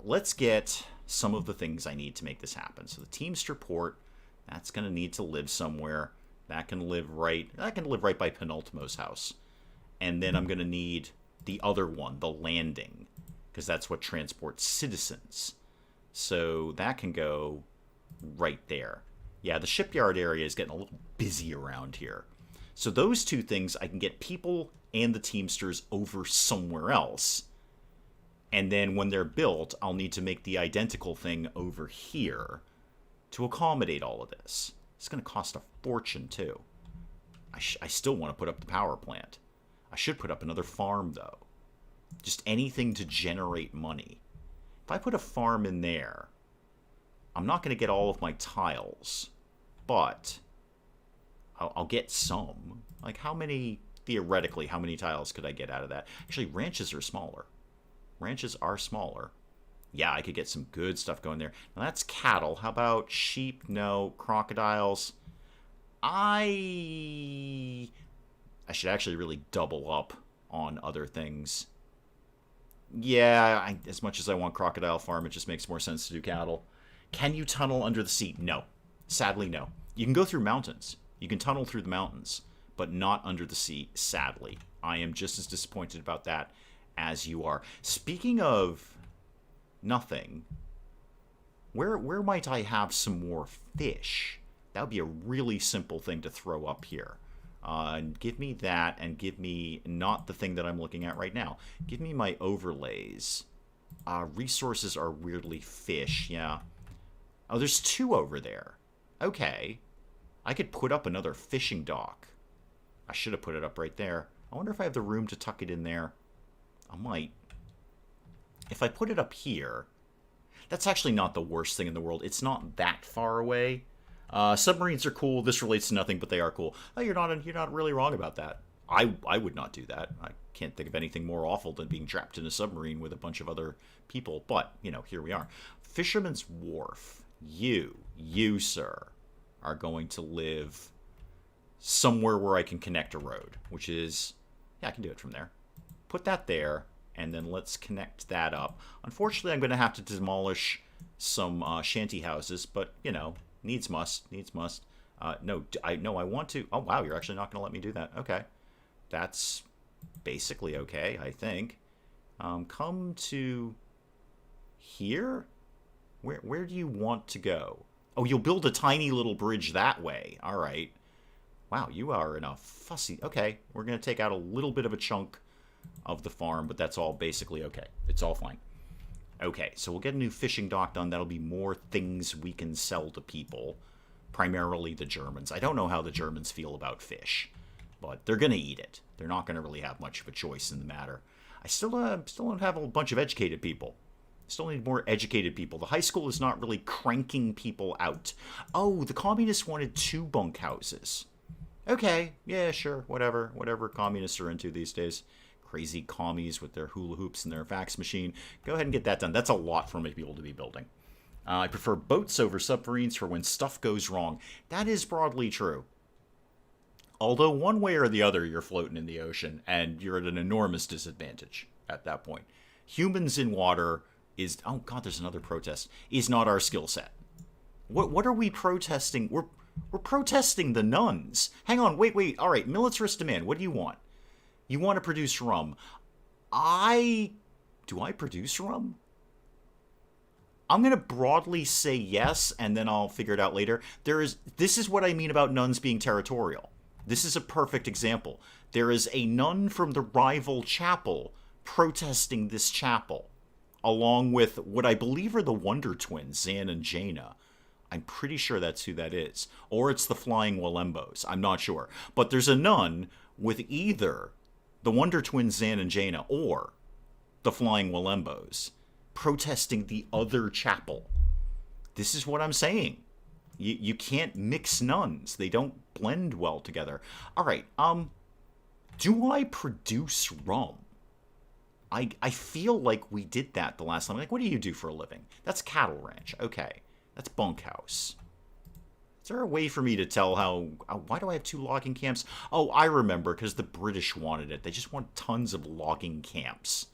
Let's get some of the things I need to make this happen. So the Teamster Port, that's going to need to live somewhere. That can live right by Penultimo's house. And then I'm going to need the other one, the landing, because that's what transports citizens. So that can go right there. Yeah, the shipyard area is getting a little busy around here. So those 2 things, I can get people and the Teamsters over somewhere else. And then when they're built, I'll need to make the identical thing over here to accommodate all of this. It's going to cost a fortune, too. I still want to put up the power plant. I should put up another farm, though. Just anything to generate money. If I put a farm in there, I'm not going to get all of my tiles, but I'll get some. Like, theoretically, how many tiles could I get out of that? Actually, ranches are smaller. Yeah, I could get some good stuff going there. Now, that's cattle. How about sheep? No. Crocodiles? I should actually really double up on other things. Yeah, as much as I want crocodile farm, it just makes more sense to do cattle. Can you tunnel under the sea? No. Sadly, no. You can go through mountains. You can tunnel through the mountains, but not under the sea, sadly. I am just as disappointed about that as you are. Speaking of nothing, where might I have some more fish? That would be a really simple thing to throw up here. Give me that, and give me not the thing that I'm looking at right now. Give me my overlays. Resources are weirdly fish, yeah. Oh, there's 2 over there. Okay. I could put up another fishing dock. I should have put it up right there. I wonder if I have the room to tuck it in there. I might. If I put it up here, that's actually not the worst thing in the world. It's not that far away. Submarines are cool. This relates to nothing, but they are cool. Oh, you're not really wrong about that. I would not do that. I can't think of anything more awful than being trapped in a submarine with a bunch of other people. But, here we are. Fisherman's Wharf. You, sir, are going to live somewhere where I can connect a road, which is, yeah, I can do it from there. Put that there, and then let's connect that up. Unfortunately, I'm going to have to demolish some shanty houses, but, needs must. No, I want to. Oh, wow, you're actually not going to let me do that. Okay. That's basically okay, I think. Come to here? Where do you want to go? Oh, you'll build a tiny little bridge that way. All right. Wow, you are in a fussy... Okay, we're going to take out a little bit of a chunk of the farm, but that's all basically okay. It's all fine. Okay, so we'll get a new fishing dock done. That'll be more things we can sell to people. Primarily the Germans. I don't know how the Germans feel about fish, but they're going to eat it. They're not going to really have much of a choice in the matter. I still don't have a bunch of educated people. Still need more educated people. The high school is not really cranking people out. Oh, the communists wanted 2 bunkhouses. Okay, yeah, sure, whatever. Whatever communists are into these days. Crazy commies with their hula hoops and their fax machine. Go ahead and get that done. That's a lot for many people to be building. I prefer boats over submarines for when stuff goes wrong. That is broadly true. Although one way or the other, you're floating in the ocean, and you're at an enormous disadvantage at that point. Humans in water is... Oh, God, there's another protest. Is not our skill set. What are we protesting? We're protesting the nuns. Hang on, wait. All right, militarist demand. What do you want? You want to produce rum. Do I produce rum? I'm going to broadly say yes, and then I'll figure it out later. This is what I mean about nuns being territorial. This is a perfect example. There is a nun from the rival chapel protesting this chapel, along with what I believe are the Wonder Twins, Zan and Jaina. I'm pretty sure that's who that is. Or it's the Flying Walembos. I'm not sure. But there's a nun with either the Wonder Twins, Zan and Jaina, or the Flying Walembos protesting the other chapel. This is what I'm saying. You can't mix nuns. They don't blend well together. All right, do I produce rum? I feel like we did that the last time. Like, what do you do for a living? That's cattle ranch. Okay. That's bunkhouse. Is there a way for me to tell how... why do I have 2 logging camps? Oh, I remember, because the British wanted it. They just want tons of logging camps.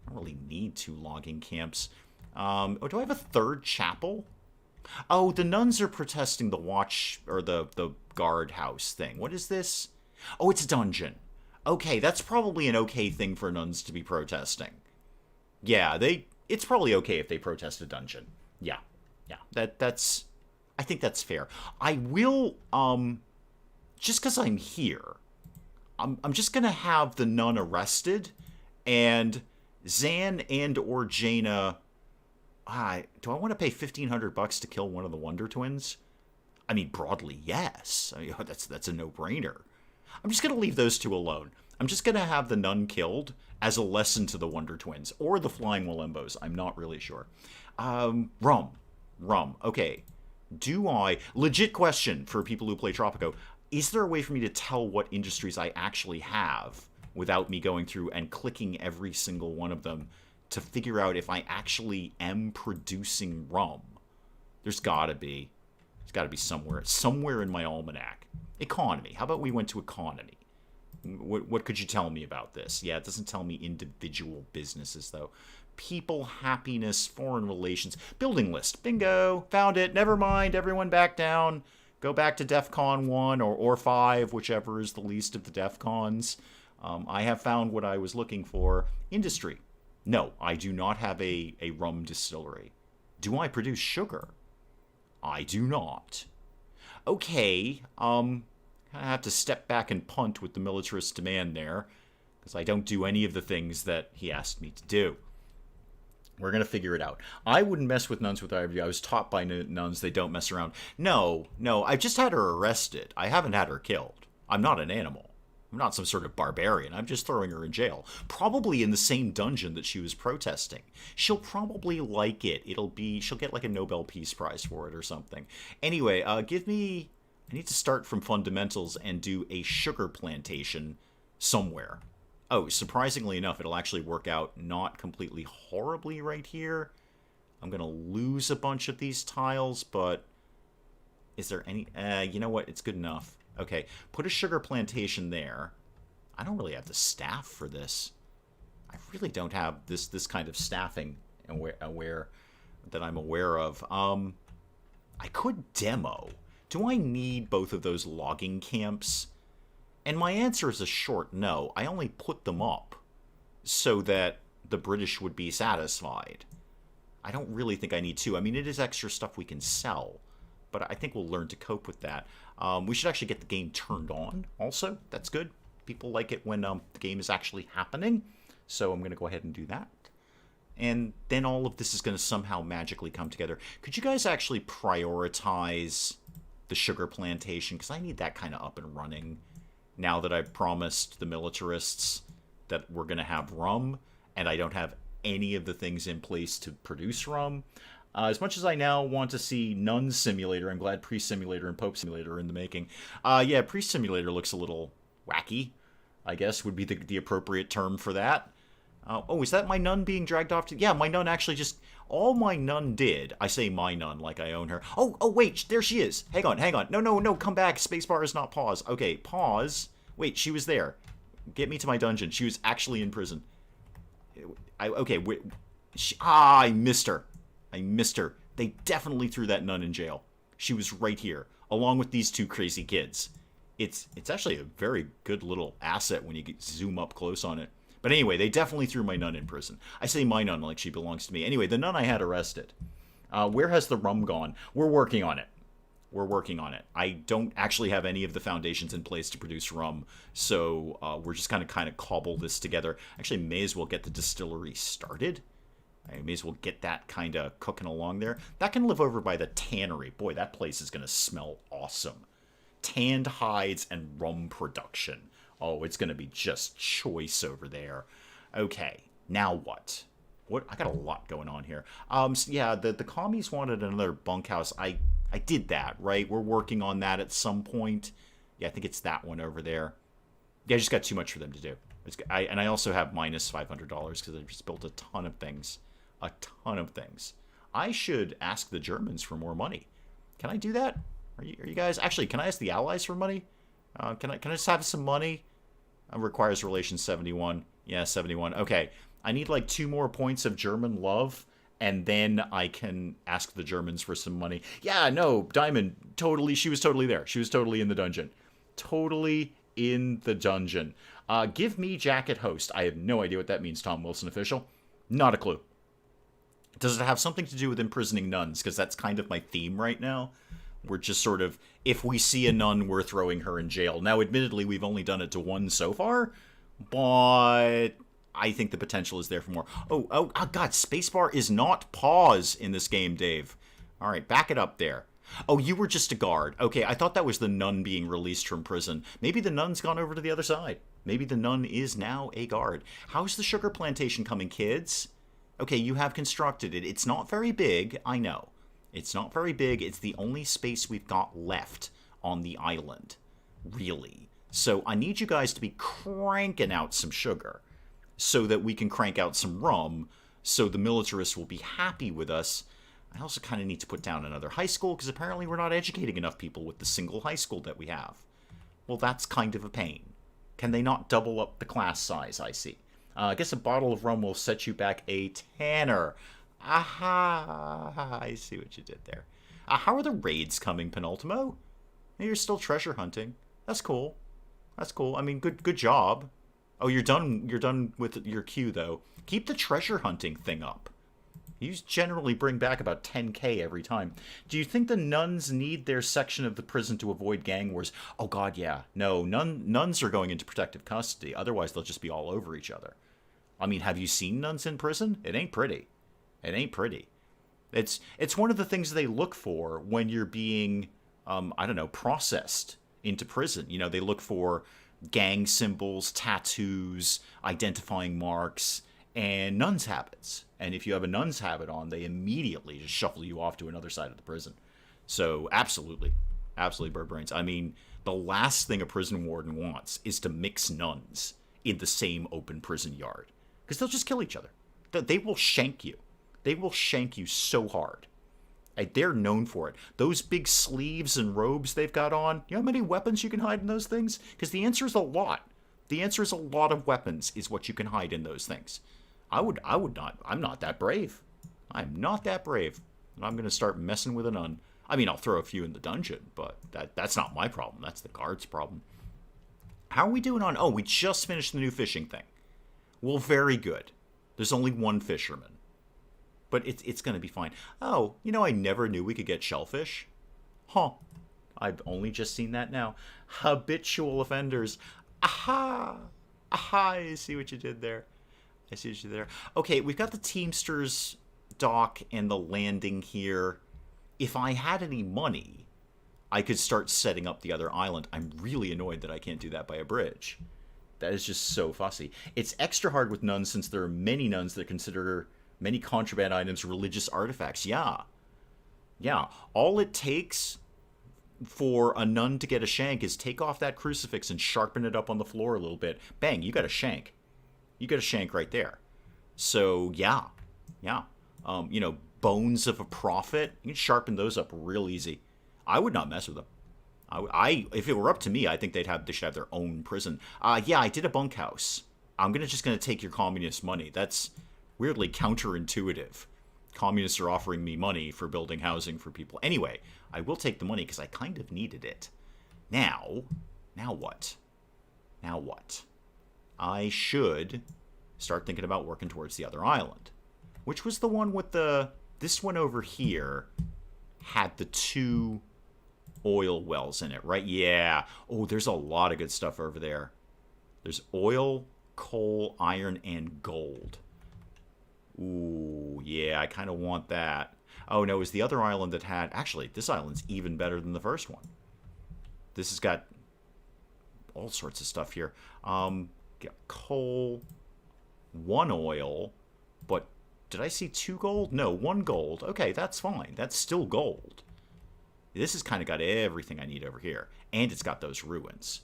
I don't really need 2 logging camps. Oh, do I have a 3rd chapel? Oh, the nuns are protesting the watch, or the guard house thing. What is this? Oh, it's a dungeon. Okay, that's probably an okay thing for nuns to be protesting. Yeah, it's probably okay if they protest a dungeon. Yeah, that's... I think that's fair. I will, just because I'm here, I'm just going to have the nun arrested, and Zan and or Jaina... do I want to pay $1,500 to kill one of the Wonder Twins? I mean, broadly, yes. I mean, that's a no-brainer. I'm just going to leave those 2 alone. I'm just going to have the nun killed as a lesson to the Wonder Twins, or the Flying Walembos. I'm not really sure. Rum. Okay. Legit question for people who play Tropico. Is there a way for me to tell what industries I actually have without me going through and clicking every single one of them to figure out if I actually am producing rum? There's gotta be. There's gotta be somewhere in my almanac. Economy. How about we went to economy? What could you tell me about this? Yeah, it doesn't tell me individual businesses, though. People, happiness, foreign relations. Building list. Bingo. Found it. Never mind. Everyone back down. Go back to DEFCON 1 or 5, whichever is the least of the DEFCONs. I have found what I was looking for. Industry. No, I do not have a rum distillery. Do I produce sugar? I do not. Okay, I have to step back and punt with the militarist demand there, because I don't do any of the things that he asked me to do. We're going to figure it out. I wouldn't mess with nuns with IRB. I was taught by nuns they don't mess around. No, I've just had her arrested. I haven't had her killed. I'm not an animal. I'm not some sort of barbarian. I'm just throwing her in jail. Probably in the same dungeon that she was protesting. She'll probably like it. She'll get like a Nobel Peace Prize for it or something. Anyway, I need to start from fundamentals and do a sugar plantation somewhere. Oh, surprisingly enough, it'll actually work out not completely horribly right here. I'm going to lose a bunch of these tiles, but is there any... you know what? It's good enough. Okay, put a sugar plantation there. I don't really have the staff for this. I really don't have this kind of staffing that I'm aware of. I could demo. Do I need both of those logging camps? And my answer is a short no. I only put them up so that the British would be satisfied. I don't really think I need to. I mean, it is extra stuff we can sell, but I think we'll learn to cope with that. We should actually get the game turned on also. That's good. People like it when the game is actually happening. So I'm going to go ahead and do that. And then all of this is going to somehow magically come together. Could you guys actually prioritize the sugar plantation? Because I need that kind of up and running now that I've promised the militarists that we're going to have rum, and I don't have any of the things in place to produce rum. As much as I now want to see Nun Simulator, I'm glad Priest Simulator and Pope Simulator are in the making. Yeah, Priest Simulator looks a little wacky, I guess, would be the appropriate term for that. Oh, is that my nun being dragged off to... Yeah, my nun actually just... All my nun did... I say my nun like I own her. Oh, wait, there she is. Hang on. No, come back. Spacebar is not pause. Okay, pause. Wait, she was there. Get me to my dungeon. She was actually in prison. Okay, wait. I missed her. They definitely threw that nun in jail. She was right here, along with these two crazy kids. It's actually a very good little asset when you zoom up close on it. But anyway, they definitely threw my nun in prison. I say my nun like she belongs to me. Anyway, the nun I had arrested. Where has the rum gone? We're working on it. I don't actually have any of the foundations in place to produce rum, so we're just kind of cobble this together. Actually, may as well get the distillery started. I may as well get that kind of cooking along there. That can live over by the tannery. Boy, that place is going to smell awesome. Tanned hides and rum production. Oh, it's going to be just choice over there. Okay, now what? I got a lot going on here. So yeah, the commies wanted another bunkhouse. I did that, right? We're working on that at some point. Yeah, I think it's that one over there. Yeah, I just got too much for them to do. And I also have minus $500 because I just built a ton of things. I should ask the Germans for more money. Can I do that? Are you guys... Actually, can I ask the Allies for money? Can I just have some money? Requires relations 71. Yeah, 71. Okay. I need like 2 more points of German love, and then I can ask the Germans for some money. Yeah, no, Diamond, totally, she was totally there. She was totally in the dungeon. Totally in the dungeon. Give me jacket host. I have no idea what that means, Tom Wilson official. Not a clue. Does it have something to do with imprisoning nuns? Because that's kind of my theme right now. We're just sort of, if we see a nun, we're throwing her in jail. Now, admittedly, we've only done it to 1 so far, but I think the potential is there for more. Oh, God, spacebar is not pause in this game, Dave. All right, back it up there. Oh, you were just a guard. Okay, I thought that was the nun being released from prison. Maybe the nun's gone over to the other side. Maybe the nun is now a guard. How's the sugar plantation coming, kids? Okay, you have constructed it. It's not very big, I know. It's not very big. It's the only space we've got left on the island, really. So I need you guys to be cranking out some sugar so that we can crank out some rum so the militarists will be happy with us. I also kind of need to put down another high school because apparently we're not educating enough people with the single high school that we have. Well, that's kind of a pain. Can they not double up the class size, I see? I guess a bottle of rum will set you back a tanner. Aha! I see what you did there. How are the raids coming, Penultimo? You're still treasure hunting. That's cool. I mean, good job. Oh, you're done with your queue, though. Keep the treasure hunting thing up. You generally bring back about 10k every time. Do you think the nuns need their section of the prison to avoid gang wars? Oh, God, yeah. No, nuns are going into protective custody. Otherwise, they'll just be all over each other. I mean, have you seen nuns in prison? It ain't pretty. It's one of the things they look for when you're being, I don't know, processed into prison. You know, they look for gang symbols, tattoos, identifying marks, and nuns' habits. And if you have a nun's habit on, they immediately just shuffle you off to another side of the prison. So, absolutely, bird brains. I mean, the last thing a prison warden wants is to mix nuns in the same open prison yard. Because they'll just kill each other. They will shank you. They will shank you so hard. They're known for it. Those big sleeves and robes they've got on, you know how many weapons you can hide in those things? Because the answer is a lot. The answer is a lot of weapons is what you can hide in those things. I would not. I'm not that brave. I'm not that brave. I'm going to start messing with a nun. I mean, I'll throw a few in the dungeon, but that's not my problem. That's the guard's problem. How are we doing on... Oh, we just finished the new fishing thing. Well, very good. There's only 1 fisherman. But it's going to be fine. Oh, you know, I never knew we could get shellfish. Huh. I've only just seen that now. Habitual offenders. Aha! Aha! I see what you did there. Okay, we've got the Teamsters dock and the landing here. If I had any money, I could start setting up the other island. I'm really annoyed that I can't do that by a bridge. That is just so fussy. It's extra hard with nuns since there are many nuns that consider many contraband items religious artifacts. Yeah. Yeah. All it takes for a nun to get a shank is take off that crucifix and sharpen it up on the floor a little bit. Bang, you got a shank. You got a shank right there. So, yeah. Yeah. Bones of a prophet, you can sharpen those up real easy. I would not mess with them. If it were up to me, I think they should have their own prison. Yeah, I did a bunkhouse. I'm just gonna take your communist money. That's weirdly counterintuitive. Communists are offering me money for building housing for people. Anyway, I will take the money because I kind of needed it. Now what? Now what? I should start thinking about working towards the other island. Which was the one with this one over here had the 2 oil wells in it, right? Yeah. Oh, there's a lot of good stuff over there. There's oil, coal, iron, and gold. Ooh, yeah, I kind of want that. Oh, no, it was the other island that had... Actually, this island's even better than the first one. This has got all sorts of stuff here. Got coal, 1 oil, but did I see 2 gold? No, 1 gold. Okay, that's fine. That's still gold. This has kind of got everything I need over here. And it's got those ruins.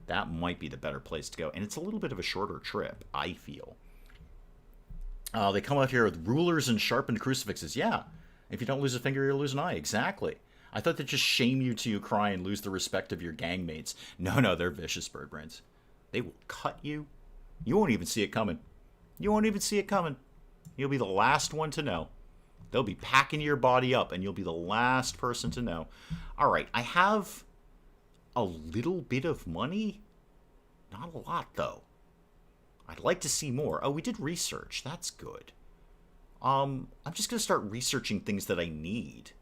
That might be the better place to go. And it's a little bit of a shorter trip, I feel. They come out here with rulers and sharpened crucifixes. Yeah, if you don't lose a finger, you'll lose an eye. Exactly. I thought they'd just shame you till you cry and lose the respect of your gangmates. No, they're vicious bird brains. They will cut you. You won't even see it coming. You won't even see it coming. You'll be the last one to know. They'll be packing your body up, and you'll be the last person to know. All right, I have a little bit of money. Not a lot, though. I'd like to see more. Oh, we did research. That's good. I'm just going to start researching things that I need.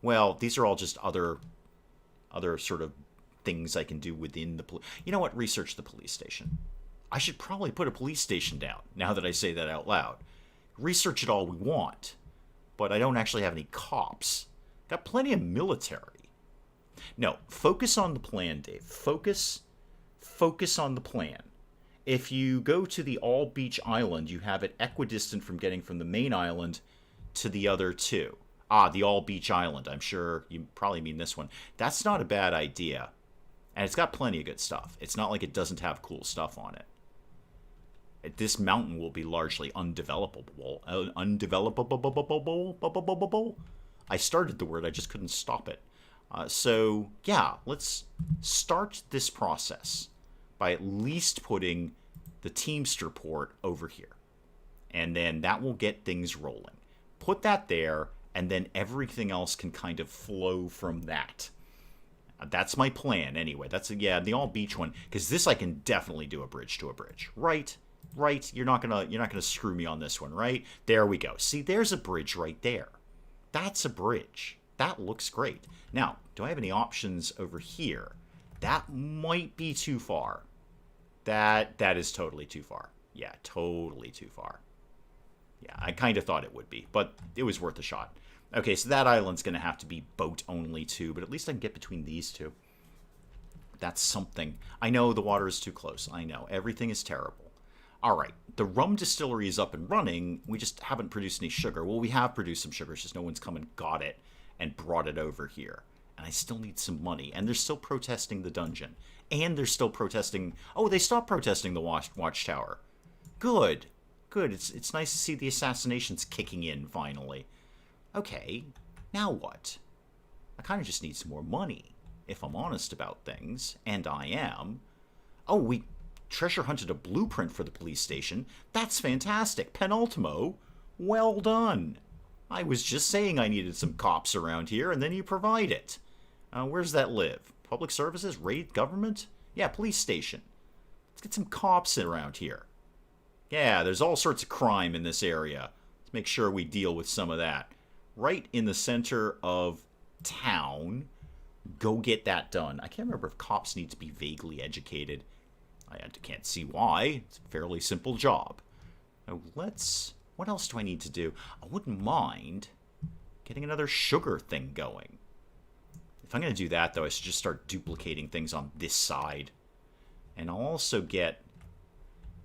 Well, these are all just other sort of things I can do within the police. You know what? Research the police station. I should probably put a police station down, now that I say that out loud. Research it all we want, but I don't actually have any cops. Got plenty of military. No, focus on the plan, Dave. Focus on the plan. If you go to the all-beach island, you have it equidistant from getting from the main island to the other 2. The all-beach island. I'm sure you probably mean this one. That's not a bad idea. And it's got plenty of good stuff. It's not like it doesn't have cool stuff on it. This mountain will be largely undevelopable. I started the word, I just couldn't stop it. So, yeah, let's start this process by at least putting the Teamster port over here. And then that will get things rolling. Put that there, and then everything else can kind of flow from that. That's my plan, anyway. That's, the all-beach one. Because this I can definitely do a bridge to a bridge. Right? You're not gonna screw me on this one, right? There we go. See, there's a bridge right there. That's a bridge. That looks great. Now, do I have any options over here? That might be too far. That is totally too far. Yeah, totally too far. Yeah, I kind of thought it would be, but it was worth a shot. Okay, so that island's going to have to be boat only too, but at least I can get between these 2. That's something. I know the water is too close. I know. Everything is terrible. All right, the rum distillery is up and running. We just haven't produced any sugar. Well, we have produced some sugar. It's just no one's come and got it and brought it over here. And I still need some money. And they're still protesting the dungeon. And they're still protesting... Oh, they stopped protesting the watchtower. Good. It's nice to see the assassinations kicking in, finally. Okay, now what? I kind of just need some more money, if I'm honest about things. And I am. Oh, we treasure hunted a blueprint for the police station. That's fantastic. Penultimo. Well done. I was just saying I needed some cops around here, and then you provide it. Where's that live? Public services? Raid government? Yeah, police station. Let's get some cops around here. Yeah, there's all sorts of crime in this area. Let's make sure we deal with some of that. Right in the center of town. Go get that done. I can't remember if cops need to be vaguely educated. I can't see why. It's a fairly simple job. Now what else do I need to do? I wouldn't mind getting another sugar thing going. If I'm going to do that, though, I should just start duplicating things on this side. And I'll also get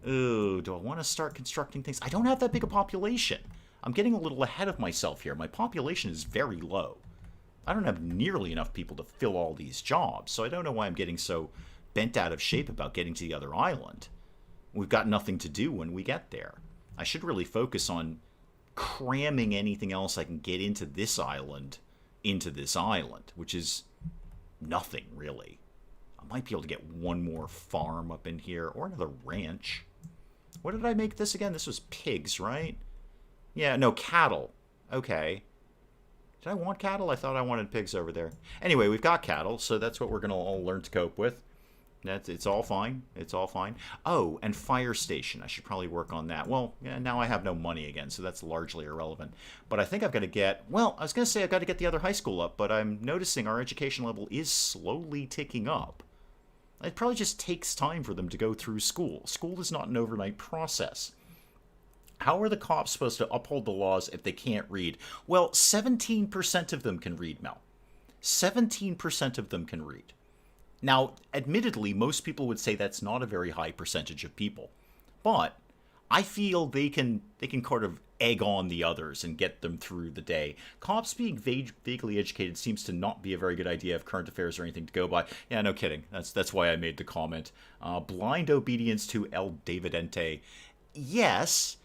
Ooh, do I want to start constructing things? I don't have that big a population. I'm getting a little ahead of myself here. My population is very low. I don't have nearly enough people to fill all these jobs, so I don't know why I'm getting so bent out of shape about getting to the other island. We've got nothing to do when we get there. I should really focus on cramming anything else I can get into this island, which is nothing, really. I might be able to get one more farm up in here, or another ranch. What did I make this again? This was pigs, right? Yeah, no, cattle. Okay. Did I want cattle? I thought I wanted pigs over there. Anyway, we've got cattle, so that's what we're going to all learn to cope with. It's all fine. It's all fine. Oh, and fire station. I should probably work on that. Well, yeah, now I have no money again, so that's largely irrelevant. But I think I've got to get... Well, I was going to say I've got to get the other high school up, but I'm noticing our education level is slowly ticking up. It probably just takes time for them to go through school. School is not an overnight process. How are the cops supposed to uphold the laws if they can't read? Well, 17% of them can read, Mel. 17% of them can read. Now, admittedly, most people would say that's not a very high percentage of people. But I feel they can kind of egg on the others and get them through the day. Cops being vaguely educated seems to not be a very good idea of current affairs or anything to go by. Yeah, no kidding. That's why I made the comment. Blind obedience to El Presidente. Yes,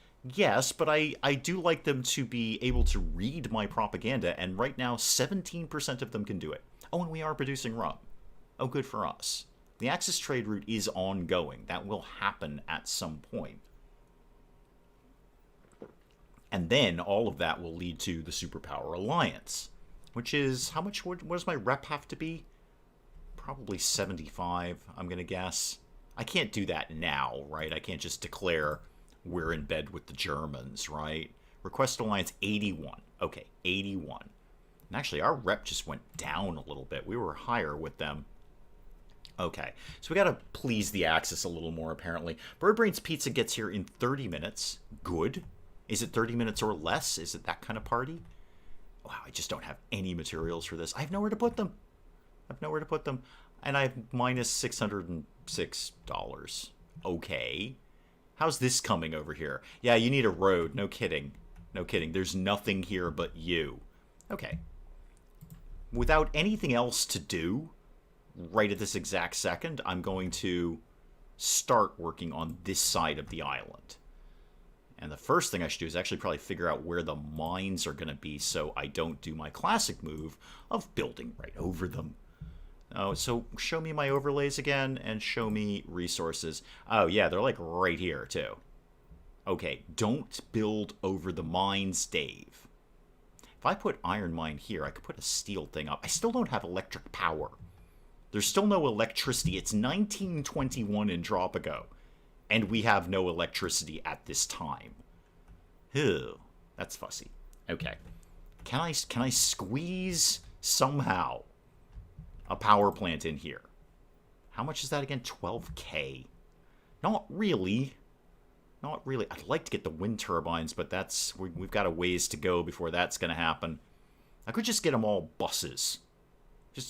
but I do like them to be able to read my propaganda, and right now 17% of them can do it. Oh, and we are producing rum. Oh, good for us. The Axis trade route is ongoing. That will happen at some point. And then all of that will lead to the Superpower Alliance, which is, how much, what does my rep have to be? Probably 75, I'm going to guess. I can't do that now, right? I can't just declare we're in bed with the Germans, right? Request Alliance 81. Okay, 81. And actually, our rep just went down a little bit. We were higher with them. Okay, so we got to please the Axis a little more, apparently. Birdbrain's Pizza gets here in 30 minutes. Good. Is it 30 minutes or less? Is it that kind of party? Wow, I just don't have any materials for this. I have nowhere to put them. And I have minus $606. Okay. How's this coming over here? Yeah, you need a road. No kidding. There's nothing here but you. Okay. Without anything else to do, right at this exact second, I'm going to start working on this side of the island. And the first thing I should do is actually probably figure out where the mines are going to be so I don't do my classic move of building right over them. Oh, so show me my overlays again and show me resources. Oh, yeah, they're like right here, too. Okay, don't build over the mines, Dave. If I put iron mine here, I could put a steel thing up. I still don't have electric power. There's still no electricity. It's 1921 in Tropico, and we have no electricity at this time. Ew, that's fussy. Okay. Can I squeeze somehow a power plant in here? How much is that again? 12K. Not really. I'd like to get the wind turbines, but we've got a ways to go before that's going to happen. I could just get them all buses.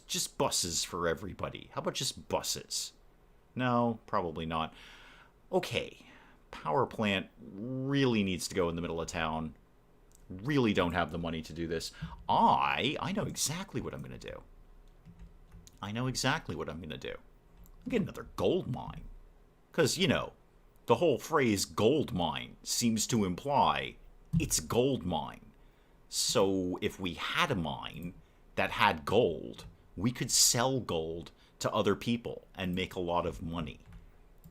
Just buses for everybody. How about just buses? No, probably not. Okay. Power plant really needs to go in the middle of town. Really don't have the money to do this. I know exactly what I'm going to do. I'm going to get another gold mine. Because, you know, the whole phrase gold mine seems to imply it's gold mine. So if we had a mine that had gold, we could sell gold to other people and make a lot of money.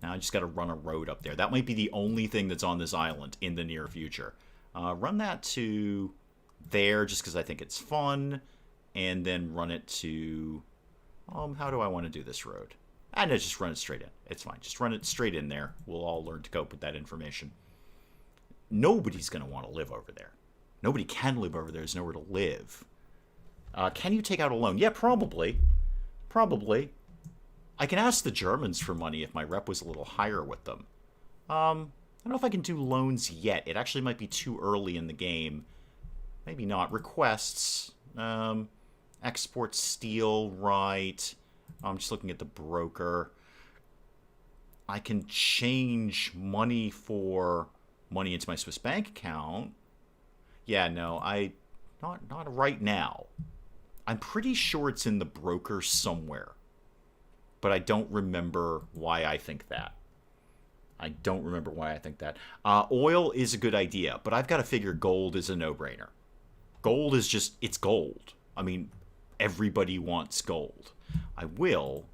Now I just got to run a road up there. That might be the only thing that's on this island in the near future. Run that to there just because I think it's fun. And then run it to... how do I want to do this road? I know, just run it straight in. It's fine. Just run it straight in there. We'll all learn to cope with that information. Nobody's going to want to live over there. Nobody can live over there. There's nowhere to live. Can you take out a loan? Yeah, probably. I can ask the Germans for money if my rep was a little higher with them. I don't know if I can do loans yet. It actually might be too early in the game. Maybe not. Requests. Export steel, right. I'm just looking at the broker. I can change money for money into my Swiss bank account. Yeah, no, not right now. I'm pretty sure it's in the broker somewhere, but I don't remember why I think that. I don't remember why I think that. Oil is a good idea, but I've got to figure gold is a no-brainer. Gold is just, it's gold. I mean, everybody wants gold. I will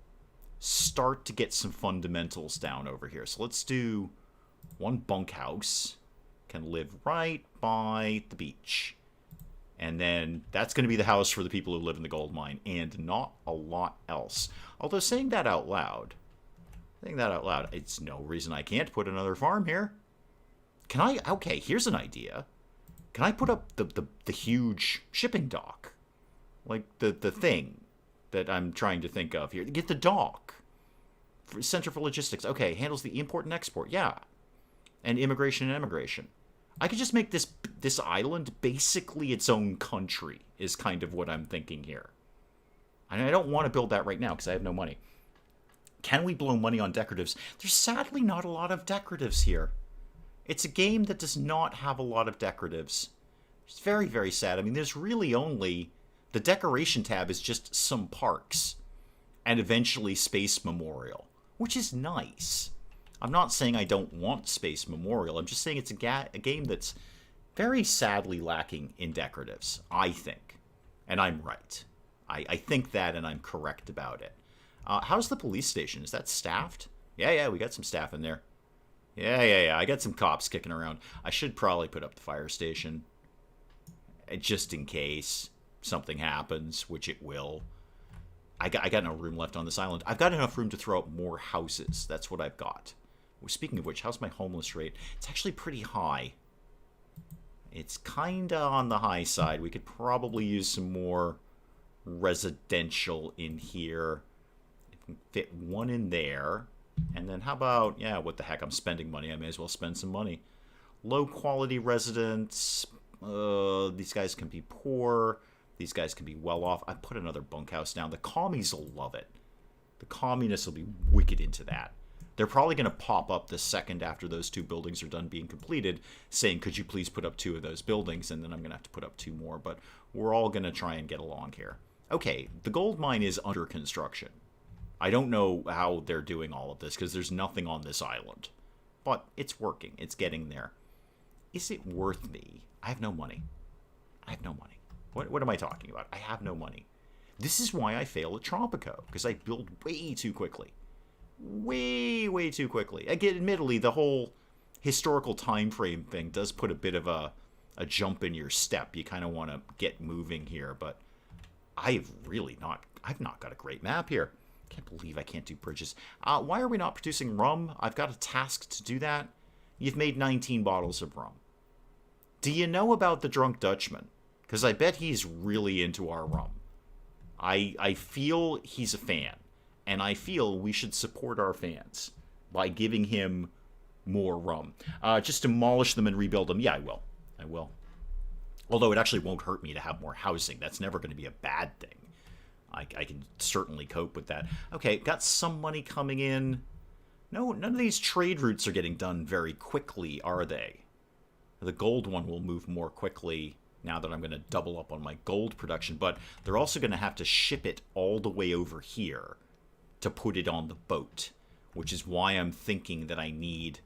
start to get some fundamentals down over here. So let's do one bunkhouse. Can live right by the beach. And then that's going to be the house for the people who live in the gold mine, and not a lot else. Although saying that out loud, it's no reason I can't put another farm here. Can I? Okay, here's an idea. Can I put up the huge shipping dock? Like the thing that I'm trying to think of here. Get the dock. Center for logistics. Okay, handles the import and export. Yeah. And immigration and emigration. I could just make this island basically its own country, is kind of what I'm thinking here. And I don't want to build that right now because I have no money. Can we blow money on decoratives? There's sadly not a lot of decoratives here. It's a game that does not have a lot of decoratives. It's very, very sad. I mean, there's really only... The decoration tab is just some parks. And eventually Space Memorial, which is nice. I'm not saying I don't want Space Memorial. I'm just saying it's a game that's very sadly lacking in decoratives, I think. And I'm right. I think that, and I'm correct about it. How's the police station? Is that staffed? Yeah, we got some staff in there. Yeah. I got some cops kicking around. I should probably put up the fire station. Just in case something happens, which it will. I got no room left on this island. I've got enough room to throw up more houses. That's what I've got. Speaking of which, how's my homeless rate? It's actually pretty high. It's kind of on the high side. We could probably use some more residential in here. If we can fit one in there. And then how about, yeah, what the heck, I'm spending money. I may as well spend some money. Low quality residents. These guys can be poor. These guys can be well off. I put another bunkhouse down. The commies will love it. The communists will be wicked into that. They're probably going to pop up the second after those two buildings are done being completed, saying, could you please put up 2 of those buildings? And then I'm going to have to put up 2 more. But we're all going to try and get along here. Okay, the gold mine is under construction. I don't know how they're doing all of this because there's nothing on this island. But it's working. It's getting there. Is it worth me? I have no money. I have no money. What am I talking about? I have no money. This is why I fail at Tropico, because I build way too quickly. Way too quickly. Again, admittedly, the whole historical time frame thing does put a bit of a jump in your step. You kind of want to get moving here, but I've not got a great map here. Can't believe I can't do bridges. Why are we not producing rum? I've got a task to do that. You've made 19 bottles of rum. Do you know about the Drunk Dutchman? Because I bet he's really into our rum. I feel he's a fan. And I feel we should support our fans by giving him more rum. Just demolish them and rebuild them. Yeah, I will. Although it actually won't hurt me to have more housing. That's never going to be a bad thing. I can certainly cope with that. Okay, got some money coming in. No, none of these trade routes are getting done very quickly, are they? The gold one will move more quickly now that I'm going to double up on my gold production. But they're also going to have to ship it all the way over here to put it on the boat, which is why I'm thinking that I need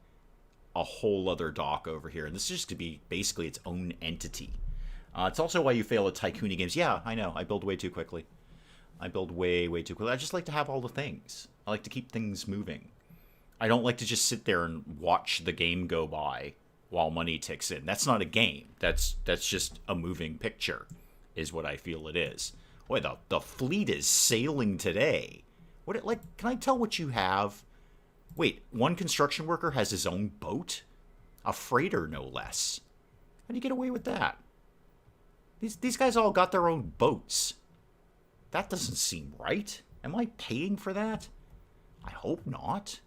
a whole other dock over here. And this is just to be basically its own entity. It's also why you fail at Tycoony games. Yeah, I know. I build way too quickly. I build way too quickly. I just like to have all the things. I like to keep things moving. I don't like to just sit there and watch the game go by while money ticks in. That's not a game. That's just a moving picture, is what I feel it is. Boy, the fleet is sailing today. Can I tell what you have? Wait, one construction worker has his own boat? A freighter, no less. How do you get away with that? These guys all got their own boats. That doesn't seem right. Am I paying for that? I hope not.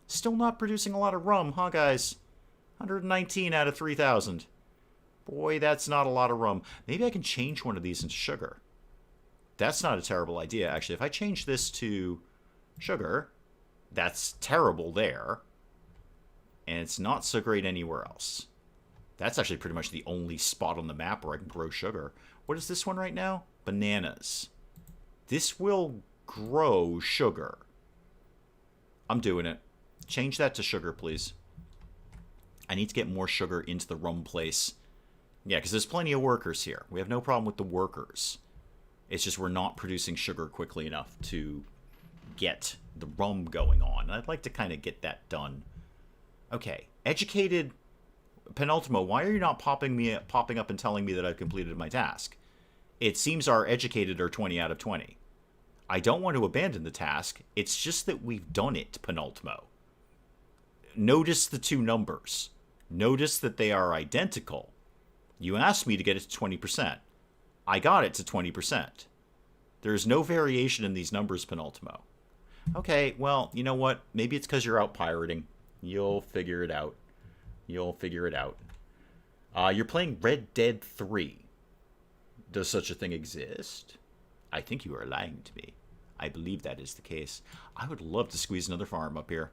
Still not producing a lot of rum, huh, guys? 119 out of 3,000. Boy, that's not a lot of rum. Maybe I can change one of these into sugar. That's not a terrible idea, actually. If I change this to sugar, That's terrible there. And it's not so great anywhere else. That's actually pretty much the only spot on the map where I can grow sugar. What is this one right now? Bananas. This will grow sugar. I'm doing it. Change that to sugar, please. I need to get more sugar into the rum place. Yeah, because there's plenty of workers here. We have no problem with the workers. It's just we're not producing sugar quickly enough to get the rum going on. And I'd like to kind of get that done. Okay, educated Penultimo, why are you not popping up and telling me that I've completed my task? It seems our educated are 20 out of 20. I don't want to abandon the task. It's just that we've done it, Penultimo. Notice the two numbers. Notice that they are identical. You asked me to get it to 20%. I got it to 20%. There's no variation in these numbers, Penultimo. Okay, well, you know what? Maybe it's because you're out pirating. You'll figure it out. You'll figure it out. You're playing Red Dead 3. Does such a thing exist? I think you are lying to me. I believe that is the case. I would love to squeeze another farm up here.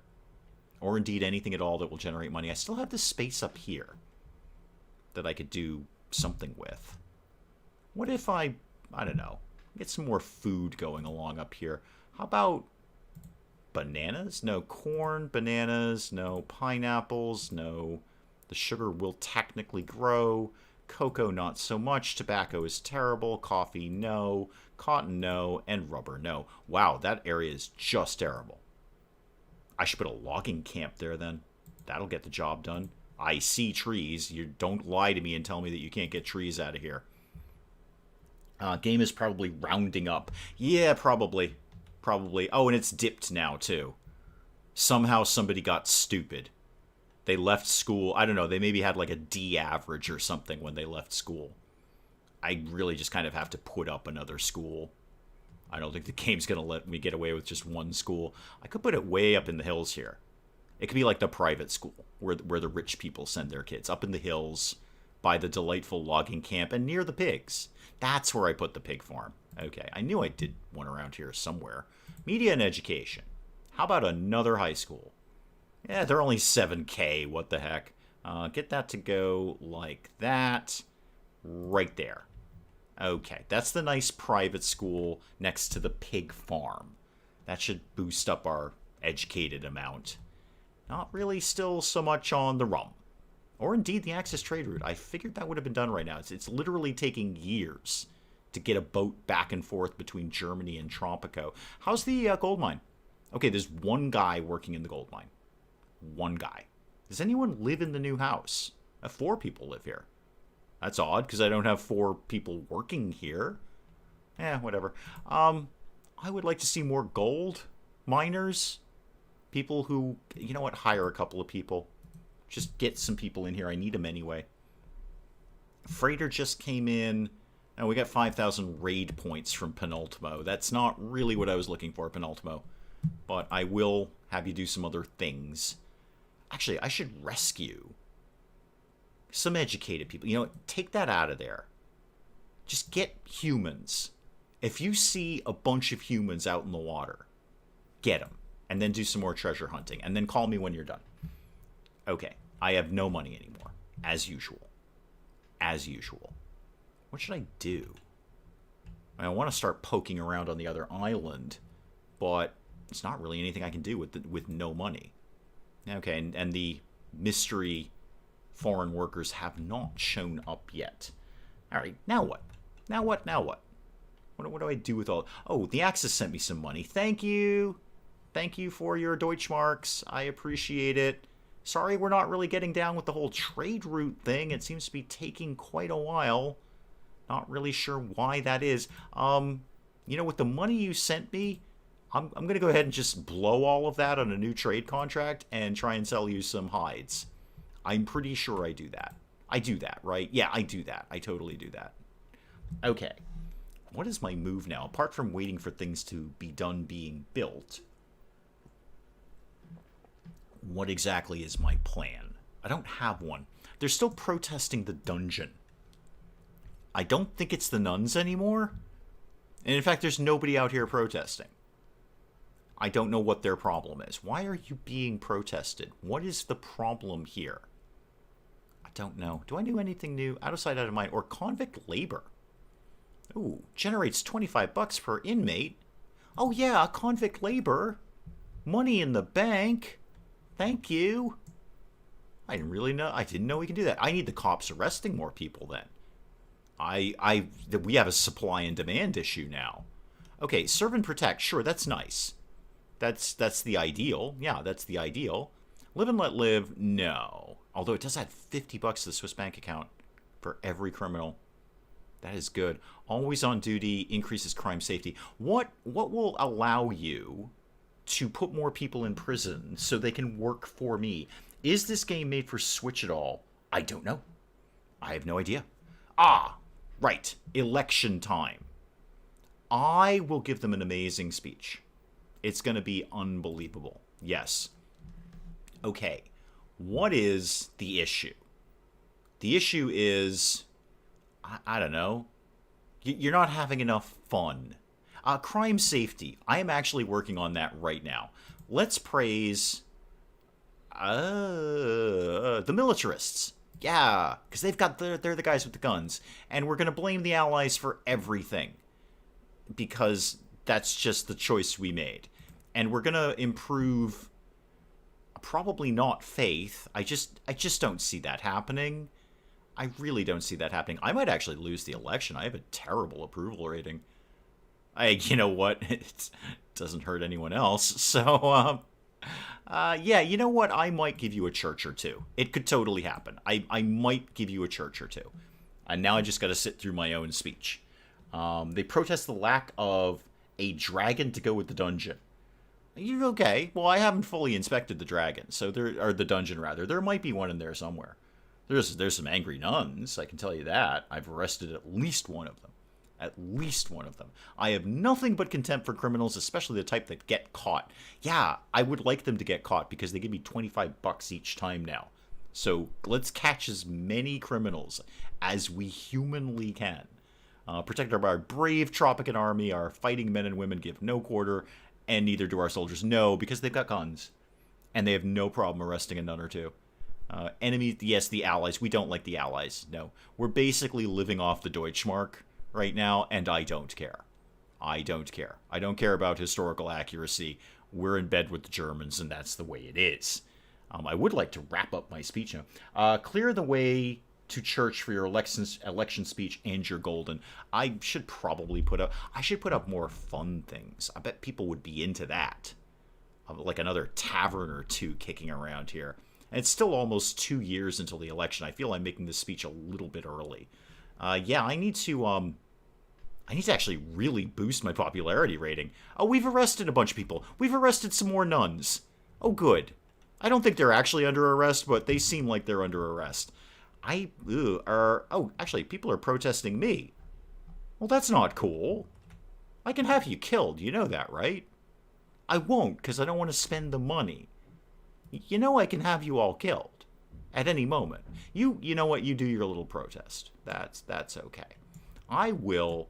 Or indeed anything at all that will generate money. I still have this space up here that I could do something with. What if I don't know, get some more food going along up here? How about bananas? No corn, bananas, no pineapples, no. The sugar will technically grow. Cocoa, not so much. Tobacco is terrible. Coffee, no. Cotton, no. And rubber, no. Wow, that area is just terrible. I should put a logging camp there then. That'll get the job done. I see trees. You don't lie to me and tell me that you can't get trees out of here. Game is probably rounding up. Yeah, probably. Probably. Oh, and it's dipped now, too. Somehow somebody got stupid. They left school. I don't know. They maybe had like a D average or something when they left school. I really just kind of have to put up another school. I don't think the game's going to let me get away with just one school. I could put it way up in the hills here. It could be like the private school where the rich people send their kids. Up in the hills by the delightful logging camp and near the pigs. That's where I put the pig farm. Okay, I knew I did one around here somewhere. Media and education. How about another high school? Yeah, they're only 7K. What the heck? Get that to go like that. Right there. Okay, that's the nice private school next to the pig farm. That should boost up our educated amount. Not really still so much on the rum. Or indeed the Axis trade route. I figured that would have been done right now. It's literally taking years to get a boat back and forth between Germany and Tropico. How's the gold mine? Okay, there's one guy working in the gold mine. One guy. Does anyone live in the new house? 4 people live here. That's odd, because I don't have 4 people working here. Whatever. I would like to see more gold miners. People who, you know what, hire a couple of people. Just get some people in here. I need them anyway. Freighter just came in. And we got 5,000 raid points from Penultimo. That's not really what I was looking for, Penultimo. But I will have you do some other things. Actually, I should rescue some educated people. You know, take that out of there. Just get humans. If you see a bunch of humans out in the water, get them. And then do some more treasure hunting. And then call me when you're done. Okay, I have no money anymore. As usual. As usual. What should I do? I want to start poking around on the other island, but it's not really anything I can do with no money. Okay, and the mystery foreign workers have not shown up yet. All right, now what? Now what? Now what? What do I do with all... Oh, the Axis sent me some money. Thank you. Thank you for your Deutschmarks. I appreciate it. Sorry we're not really getting down with the whole trade route thing. It seems to be taking quite a while. Not really sure why that is. You know, with the money you sent me, I'm going to go ahead and just blow all of that on a new trade contract and try and sell you some hides. I'm pretty sure I do that. I do that, right? Yeah, I do that. I totally do that. Okay. What is my move now? Apart from waiting for things to be done being built, what exactly is my plan? I don't have one. They're still protesting the dungeon. I don't think it's the nuns anymore. And in fact, there's nobody out here protesting. I don't know what their problem is. Why are you being protested? What is the problem here? I don't know. Do I do anything new? Out of sight, out of mind. Or convict labor. Ooh, generates 25 bucks per inmate. Oh yeah, convict labor. Money in the bank. Thank you. I didn't really know. I didn't know we can do that. I need the cops arresting more people then. We have a supply and demand issue now. Okay, serve and protect. Sure, that's nice. That's the ideal. Yeah, that's the ideal. Live and let live. No. Although it does add 50 bucks to the Swiss bank account for every criminal. That is good. Always on duty increases crime safety. What will allow you to put more people in prison so they can work for me? Is this game made for Switch at all? I don't know. I have no idea. Ah, right. Election time. I will give them an amazing speech. It's going to be unbelievable. Yes. Okay. What is the issue? The issue is, I don't know. You're not having enough fun. Crime safety. I am actually working on that right now. Let's praise the militarists. Yeah, because they're the guys with the guns. And we're going to blame the Allies for everything. Because that's just the choice we made. And we're going to improve, probably not faith. I just don't see that happening. I really don't see that happening. I might actually lose the election. I have a terrible approval rating. You know what? It doesn't hurt anyone else. So, yeah, you know what? I might give you a church or two. It could totally happen. I might give you a church or two. And now I just got to sit through my own speech. They protest the lack of a dragon to go with the dungeon. You're okay. Well, I haven't fully inspected the dragon, or the dungeon rather. There might be one in there somewhere. There's some angry nuns, I can tell you that. I've arrested at least one of them. At least one of them. I have nothing but contempt for criminals, especially the type that get caught. Yeah, I would like them to get caught because they give me 25 bucks each time now. So let's catch as many criminals as we humanly can. Protected by our brave Tropican army, our fighting men and women give no quarter, and neither do our soldiers. No, because they've got guns. And they have no problem arresting a nun or two. Enemies, yes, the Allies. We don't like the Allies. No. We're basically living off the Deutschmark right now, and I don't care. I don't care. I don't care about historical accuracy. We're in bed with the Germans, and that's the way it is. I would like to wrap up my speech now. Clear the way to church for your election speech and your golden. I should probably put up more fun things. I bet people would be into that. Like another tavern or two kicking around here. And it's still almost 2 years until the election. I feel I'm making this speech a little bit early. Yeah, I need to actually really boost my popularity rating. Oh, we've arrested a bunch of people. We've arrested some more nuns. Oh, good. I don't think they're actually under arrest, but they seem like they're under arrest. Actually, people are protesting me. Well, that's not cool. I can have you killed, you know that, right? I won't, because I don't want to spend the money. You know I can have you all killed. At any moment. You know what, you do your little protest. That's okay. I will...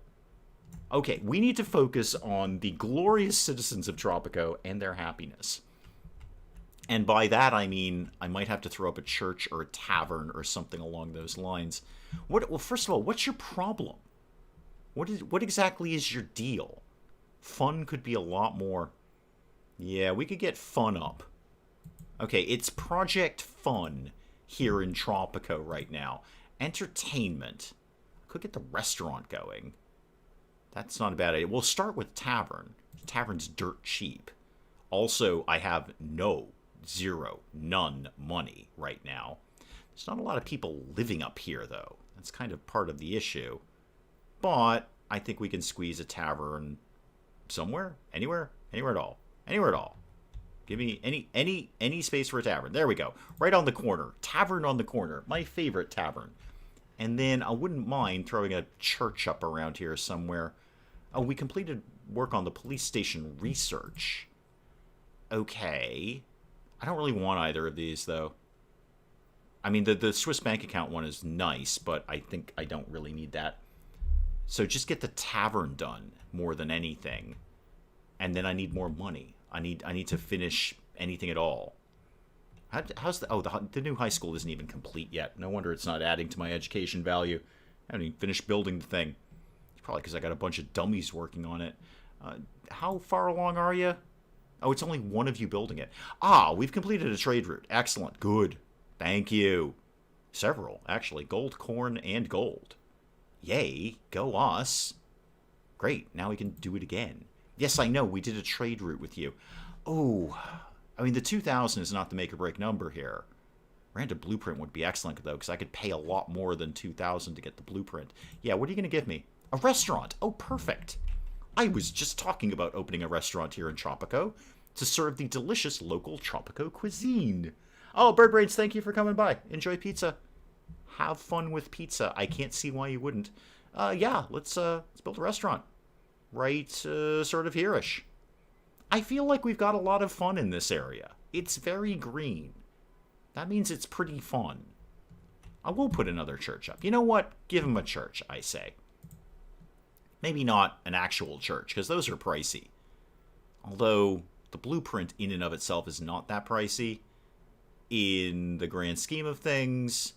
Okay, we need to focus on the glorious citizens of Tropico and their happiness. And by that, I mean, I might have to throw up a church or a tavern or something along those lines. Well, first of all, what's your problem? What exactly is your deal? Fun could be a lot more. Yeah, we could get fun up. Okay, it's Project Fun here in Tropico right now. Entertainment. Could get the restaurant going. That's not a bad idea. We'll start with Tavern. Tavern's dirt cheap. Also, I have none money right now. There's not a lot of people living up here, though. That's kind of part of the issue. But I think we can squeeze a tavern somewhere, anywhere at all. Anywhere at all. Give me any space for a tavern. There we go. Right on the corner. Tavern on the corner. My favorite tavern. And then I wouldn't mind throwing a church up around here somewhere. Oh, we completed work on the police station research. Okay. I don't really want either of these, though. I mean, the Swiss bank account one is nice, but I think I don't really need that. So just get the tavern done more than anything. And then I need more money. I need to finish anything at all. How's the new high school isn't even complete yet. No wonder it's not adding to my education value. I haven't even finished building the thing. It's probably because I got a bunch of dummies working on it. How far along are you? Oh, it's only one of you building it. Ah, we've completed a trade route. Excellent. Good. Thank you. Several, actually. Gold, corn, and gold. Yay. Go us. Great. Now we can do it again. Yes, I know. We did a trade route with you. Oh, I mean, the 2,000 is not the make-or-break number here. Random blueprint would be excellent, though, because I could pay a lot more than 2,000 to get the blueprint. Yeah, what are you going to give me? A restaurant. Oh, perfect. I was just talking about opening a restaurant here in Tropico to serve the delicious local Tropico cuisine. Oh, Bird Brains, thank you for coming by. Enjoy pizza. Have fun with pizza. I can't see why you wouldn't. Yeah, let's build a restaurant. Right, sort of here-ish. I feel like we've got a lot of fun in this area. It's very green. That means it's pretty fun. I will put another church up. You know what? Give him a church, I say. Maybe not an actual church, because those are pricey. Although, the blueprint in and of itself is not that pricey. In the grand scheme of things,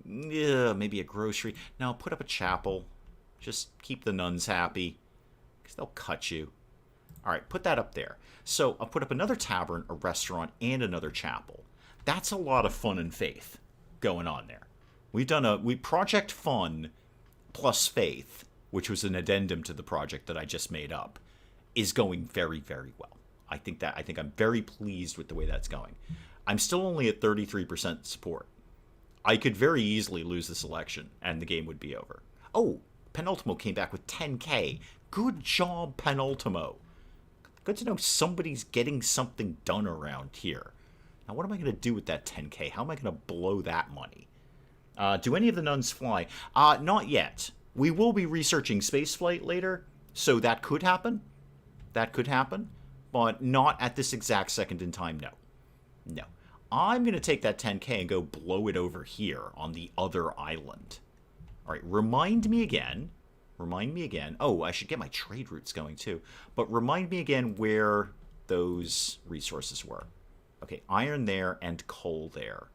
yeah, maybe a grocery. No, put up a chapel. Just keep the nuns happy, because they'll cut you. All right, put that up there. So I'll put up another tavern, a restaurant, and another chapel. That's a lot of fun and faith going on there. We Project Fun plus Faith, which was an addendum to the project that I just made up, is going very, very well. I think I'm very pleased with the way that's going. I'm still only at 33% support. I could very easily lose this election, and the game would be over. Oh, Penultimo came back with 10K. Good job, Penultimo. Good to know somebody's getting something done around here. Now, what am I going to do with that 10K? How am I going to blow that money? Do any of the nuns fly? Not yet. We will be researching spaceflight later, so that could happen. That could happen, but not at this exact second in time, no. No. I'm going to take that 10K and go blow it over here on the other island. All right, remind me again. Remind me again. Oh, I should get my trade routes going too. But remind me again where those resources were. Okay, iron there and coal there.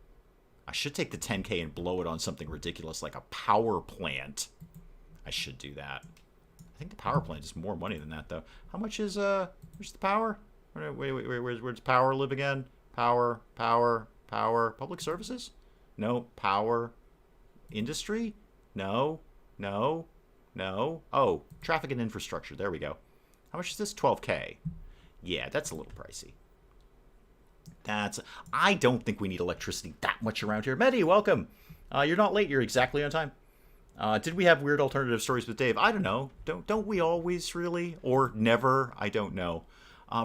I should take the 10K and blow it on something ridiculous like a power plant. I should do that. I think the power plant is more money than that, though. How much is, where's the power? Wait, where's power live again? Power. Public services? No. Power. Industry? No. Oh, traffic and infrastructure. There we go. How much is this? 12K. Yeah, that's a little pricey. I don't think we need electricity that much around here. Medi, welcome. You're not late. You're exactly on time. Did we have weird alternative stories with Dave? I don't know. Don't we always, really? Or never? I don't know.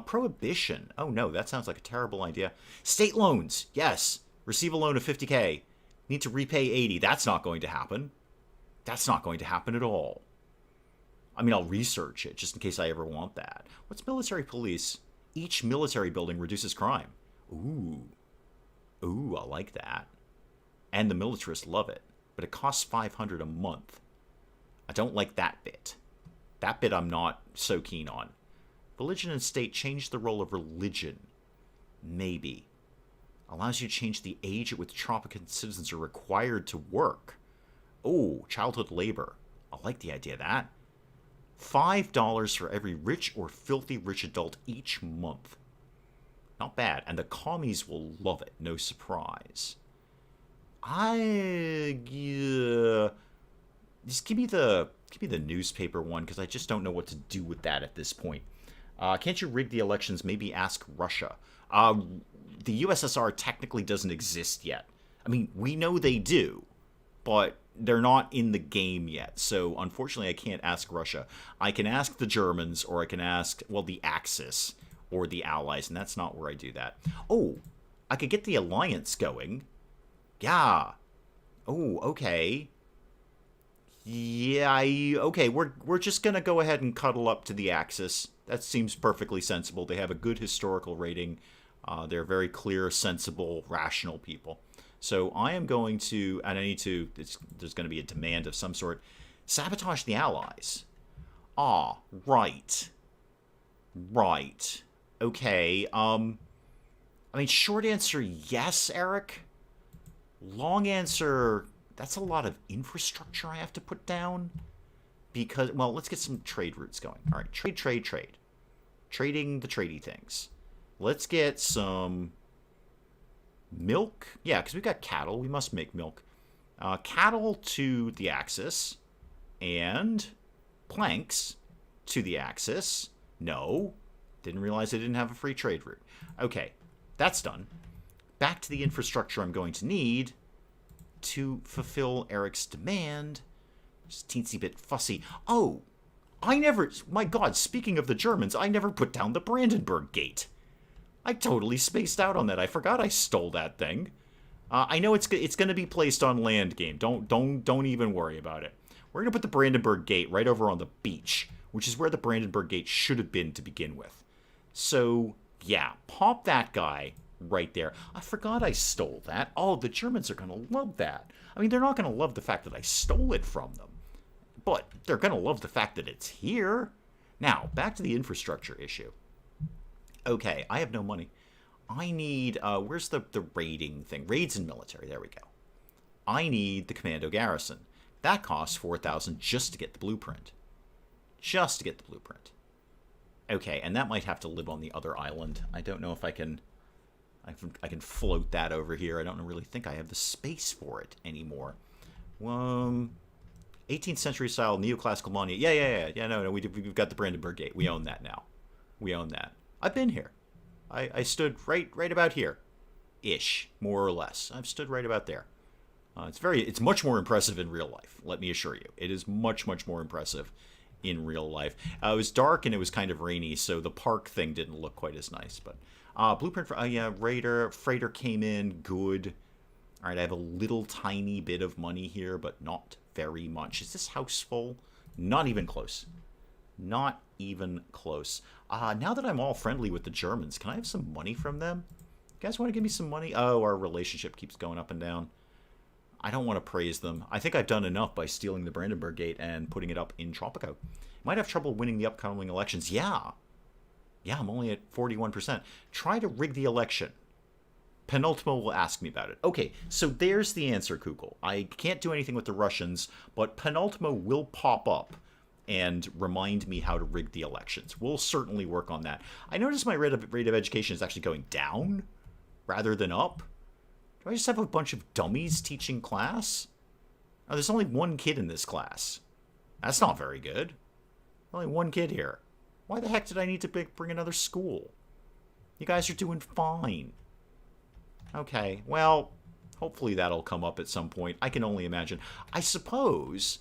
Prohibition. Oh, no. That sounds like a terrible idea. State loans. Yes. Receive a loan of 50K. Need to repay 80. That's not going to happen. That's not going to happen at all. I mean, I'll research it just in case I ever want that. What's military police? Each military building reduces crime. Ooh, I like that. And the militarists love it. But it costs $500 a month. I don't like that bit. That bit I'm not so keen on. Religion and state change the role of religion. Maybe. Allows you to change the age at which Tropican citizens are required to work. Oh, childhood labor. I like the idea of that. $5 for every rich or filthy rich adult each month. Not bad. And the commies will love it. No surprise. Just give me the newspaper one, because I just don't know what to do with that at this point. Can't you rig the elections? Maybe ask Russia. The USSR technically doesn't exist yet. I mean, we know they do, but they're not in the game yet. So, unfortunately, I can't ask Russia. I can ask the Germans, or I can ask, well, the Axis, or the Allies, and that's not where I do that. Oh, I could get the alliance going. Yeah. Oh, okay. Yeah, okay, we're just gonna go ahead and cuddle up to the Axis. That seems perfectly sensible. They have a good historical rating. They're very clear, sensible, rational people. So I am going to, and I need to, there's going to be a demand of some sort, sabotage the Allies. Ah, right. Right. Okay, I mean, short answer, yes, Eric. Long answer, that's a lot of infrastructure I have to put down. Because, well, let's get some trade routes going. All right, trade, trade, trade. Trading the tradey things. Let's get some milk. Yeah, because we've got cattle. We must make milk. Cattle to the Axis. And planks to the Axis. No. Didn't realize I didn't have a free trade route. Okay, that's done. Back to the infrastructure I'm going to need to fulfill Eric's demand. Just teensy bit fussy. Oh, my God, speaking of the Germans, I never put down the Brandenburg Gate. I totally spaced out on that. I forgot I stole that thing. I know it's going to be placed on land game. Don't even worry about it. We're going to put the Brandenburg Gate right over on the beach, which is where the Brandenburg Gate should have been to begin with. So, yeah, pop that guy right there. I forgot I stole that. Oh, the Germans are going to love that. I mean, they're not going to love the fact that I stole it from them, but they're going to love the fact that it's here. Now, back to the infrastructure issue. Okay, I have no money. I need, where's the raiding thing? Raids and military, there we go. I need the commando garrison. That costs 4,000 just to get the blueprint. Just to get the blueprint. Okay, and that might have to live on the other island. I don't know if I can float that over here. I don't really think I have the space for it anymore. 18th century style neoclassical monument. Yeah, no, we've got the Brandenburg Gate. We own that now. We own that. I've been here. I stood right about here. Ish, more or less. I've stood right about there. It's much more impressive in real life, let me assure you. It is much more impressive in real life. It was dark and it was kind of rainy, so the park thing didn't look quite as nice. But blueprint for freighter came in, good. All right, I have a little tiny bit of money here, but not very much. Is this house full? Not even close. Not even close. Now that I'm all friendly with the Germans, can I have some money from them? You guys want to give me some money? Oh, our relationship keeps going up and down. I don't want to praise them. I think I've done enough by stealing the Brandenburg Gate and putting it up in Tropico. Might have trouble winning the upcoming elections. Yeah, I'm only at 41%. Try to rig the election. Penultimo will ask me about it. Okay, so there's the answer, Kugel. I can't do anything with the Russians, but Penultimo will pop up and remind me how to rig the elections. We'll certainly work on that. I notice my rate of education is actually going down rather than up. Do I just have a bunch of dummies teaching class? Oh, there's only one kid in this class. That's not very good. Only one kid here. Why the heck did I need to bring another school? You guys are doing fine. Okay, well, hopefully that'll come up at some point. I can only imagine. I suppose,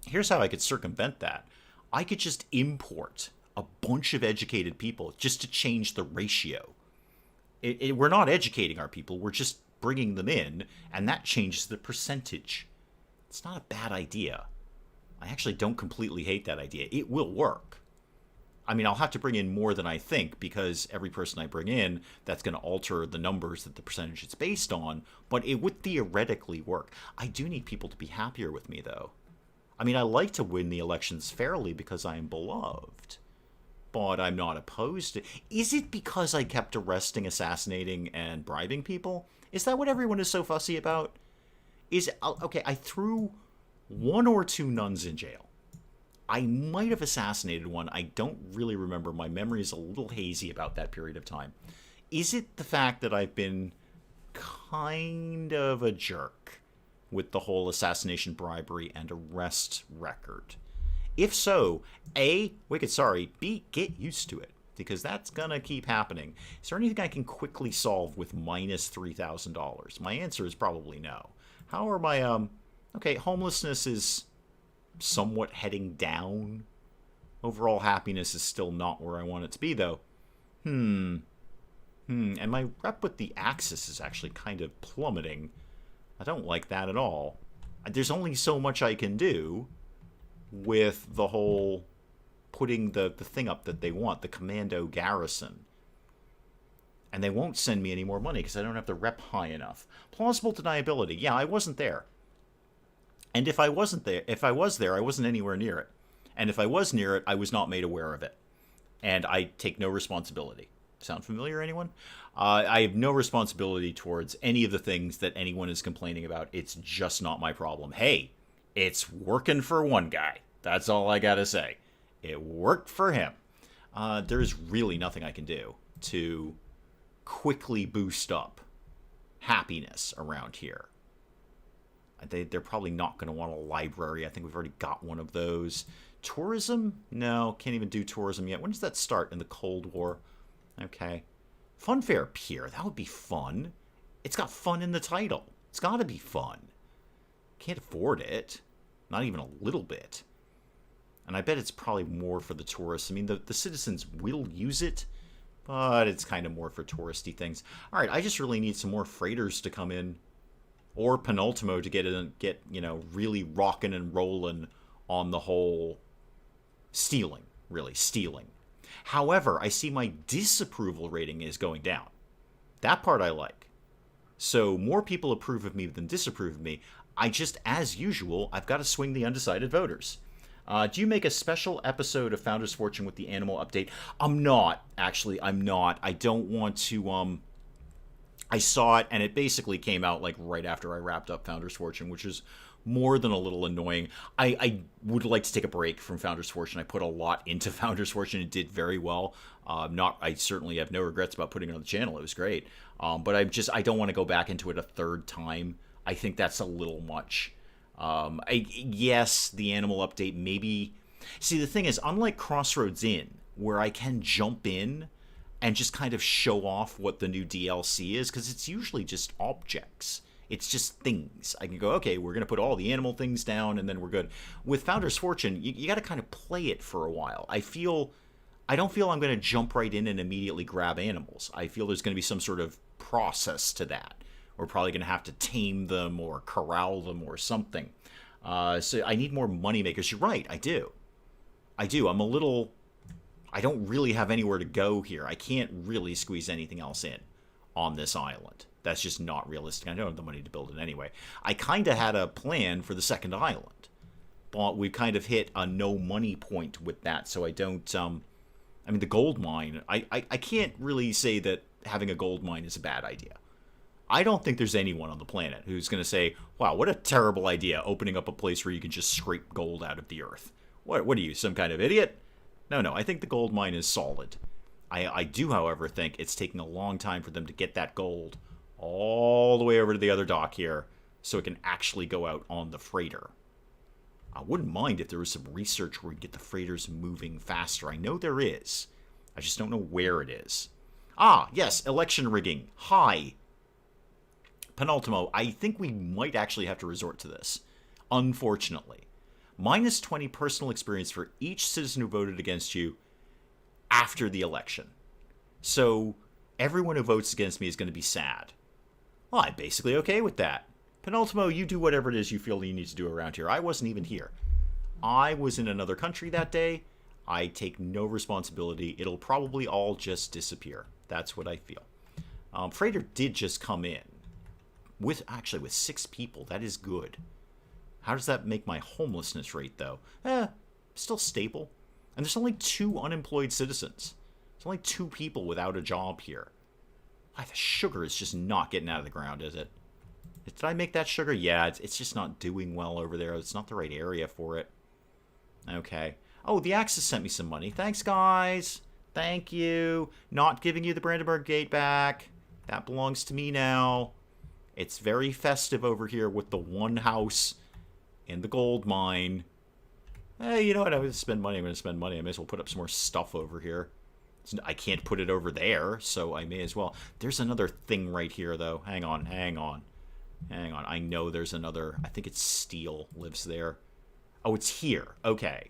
here's how I could circumvent that. I could just import a bunch of educated people just to change the ratio. We're not educating our people, we're just bringing them in, and that changes the percentage. It's not a bad idea. I actually don't completely hate that idea. It will work. I mean, I'll have to bring in more than I think, because every person I bring in, that's going to alter the numbers that the percentage is based on, but it would theoretically work. I do need people to be happier with me, though. I mean, I like to win the elections fairly because I am beloved. But I'm not opposed to... Is it because I kept arresting, assassinating, and bribing people? Is that what everyone is so fussy about? Okay, I threw 1 or 2 nuns in jail. I might have assassinated one. I don't really remember. My memory is a little hazy about that period of time. Is it the fact that I've been kind of a jerk with the whole assassination, bribery, and arrest record? If so, A, wicked sorry, B, get used to it, because that's gonna keep happening. Is there anything I can quickly solve with minus $3,000? My answer is probably no. How are my, okay, homelessness is somewhat heading down. Overall happiness is still not where I want it to be, though. And my rep with the Axis is actually kind of plummeting. I don't like that at all. There's only so much I can do with the whole putting the thing up that they want, the commando garrison. And they won't send me any more money because I don't have the rep high enough. Plausible deniability. Yeah, I wasn't there. And if I was there, I wasn't anywhere near it. And if I was near it, I was not made aware of it. and I take no responsibility. Sound familiar, anyone? I have no responsibility towards any of the things that anyone is complaining about. It's just not my problem. Hey, it's working for one guy. That's all I gotta say. It worked for him. There's really nothing I can do to quickly boost up happiness around here. They're probably not going to want a library. I think we've already got one of those. Tourism? No, can't even do tourism yet. When does that start? In the Cold War? Okay. Funfair Pier. That would be fun. It's got fun in the title. It's got to be fun. Can't afford it. Not even a little bit. And I bet it's probably more for the tourists. I mean, the citizens will use it, but it's kind of more for touristy things. All right, I just really need some more freighters to come in. Or Penultimo to get really rocking and rolling on the whole stealing, really, stealing. However, I see my disapproval rating is going down. That part I like. So more people approve of me than disapprove of me. I just, as usual, I've got to swing the undecided voters. Do you make a special episode of Founder's Fortune with the animal update? I'm not, actually. I'm not. I don't want to, I saw it, and it basically came out like right after I wrapped up Founder's Fortune, which is more than a little annoying. I would like to take a break from Founder's Fortune. I put a lot into Founder's Fortune. It did very well. I certainly have no regrets about putting it on the channel. It was great. But I don't want to go back into it a third time. I think that's a little much. Yes, the animal update maybe. See, the thing is, unlike Crossroads Inn, where I can jump in and just kind of show off what the new DLC is, because it's usually just objects. It's just things. I can go, okay, we're going to put all the animal things down, and then we're good. With Founder's Fortune, you got to kind of play it for a while. I don't feel I'm going to jump right in and immediately grab animals. I feel there's going to be some sort of process to that. We're probably going to have to tame them or corral them or something. So I need more money makers. You're right, I do. I don't really have anywhere to go here. I can't really squeeze anything else in on this island. That's just not realistic. I don't have the money to build it anyway. I kind of had a plan for the second island, but we kind of hit a no money point with that, so I don't... I mean, the gold mine, I can't really say that having a gold mine is a bad idea. I don't think there's anyone on the planet who's going to say, wow, what a terrible idea, opening up a place where you can just scrape gold out of the earth. What are you, some kind of idiot? No, I think the gold mine is solid. I do, however, think it's taking a long time for them to get that gold all the way over to the other dock here so it can actually go out on the freighter. I wouldn't mind if there was some research where we get the freighters moving faster. I know there is. I just don't know where it is. Ah, yes, election rigging. Hi. Penultimo, I think we might actually have to resort to this. Unfortunately. Minus 20 personal experience for each citizen who voted against you after the election. So, everyone who votes against me is going to be sad. Well, I'm basically okay with that. Penultimo, you do whatever it is you feel you need to do around here. I wasn't even here. I was in another country that day. I take no responsibility. It'll probably all just disappear. That's what I feel. Freighter did just come in. With 6 people. That is good. How does that make my homelessness rate, though? Still stable. And there's only 2 unemployed citizens. There's only 2 people without a job here. Why, the sugar is just not getting out of the ground, is it? Did I make that sugar? Yeah, it's just not doing well over there. It's not the right area for it. Okay. Oh, the Axis sent me some money. Thanks, guys. Thank you. Not giving you the Brandenburg Gate back. That belongs to me now. It's very festive over here with the one house in the gold mine. Hey, you know what? I'm going to spend money. I may as well put up some more stuff over here. I can't put it over there, so I may as well. There's another thing right here, though. Hang on. I know there's another. I think it's steel lives there. Oh, it's here. Okay.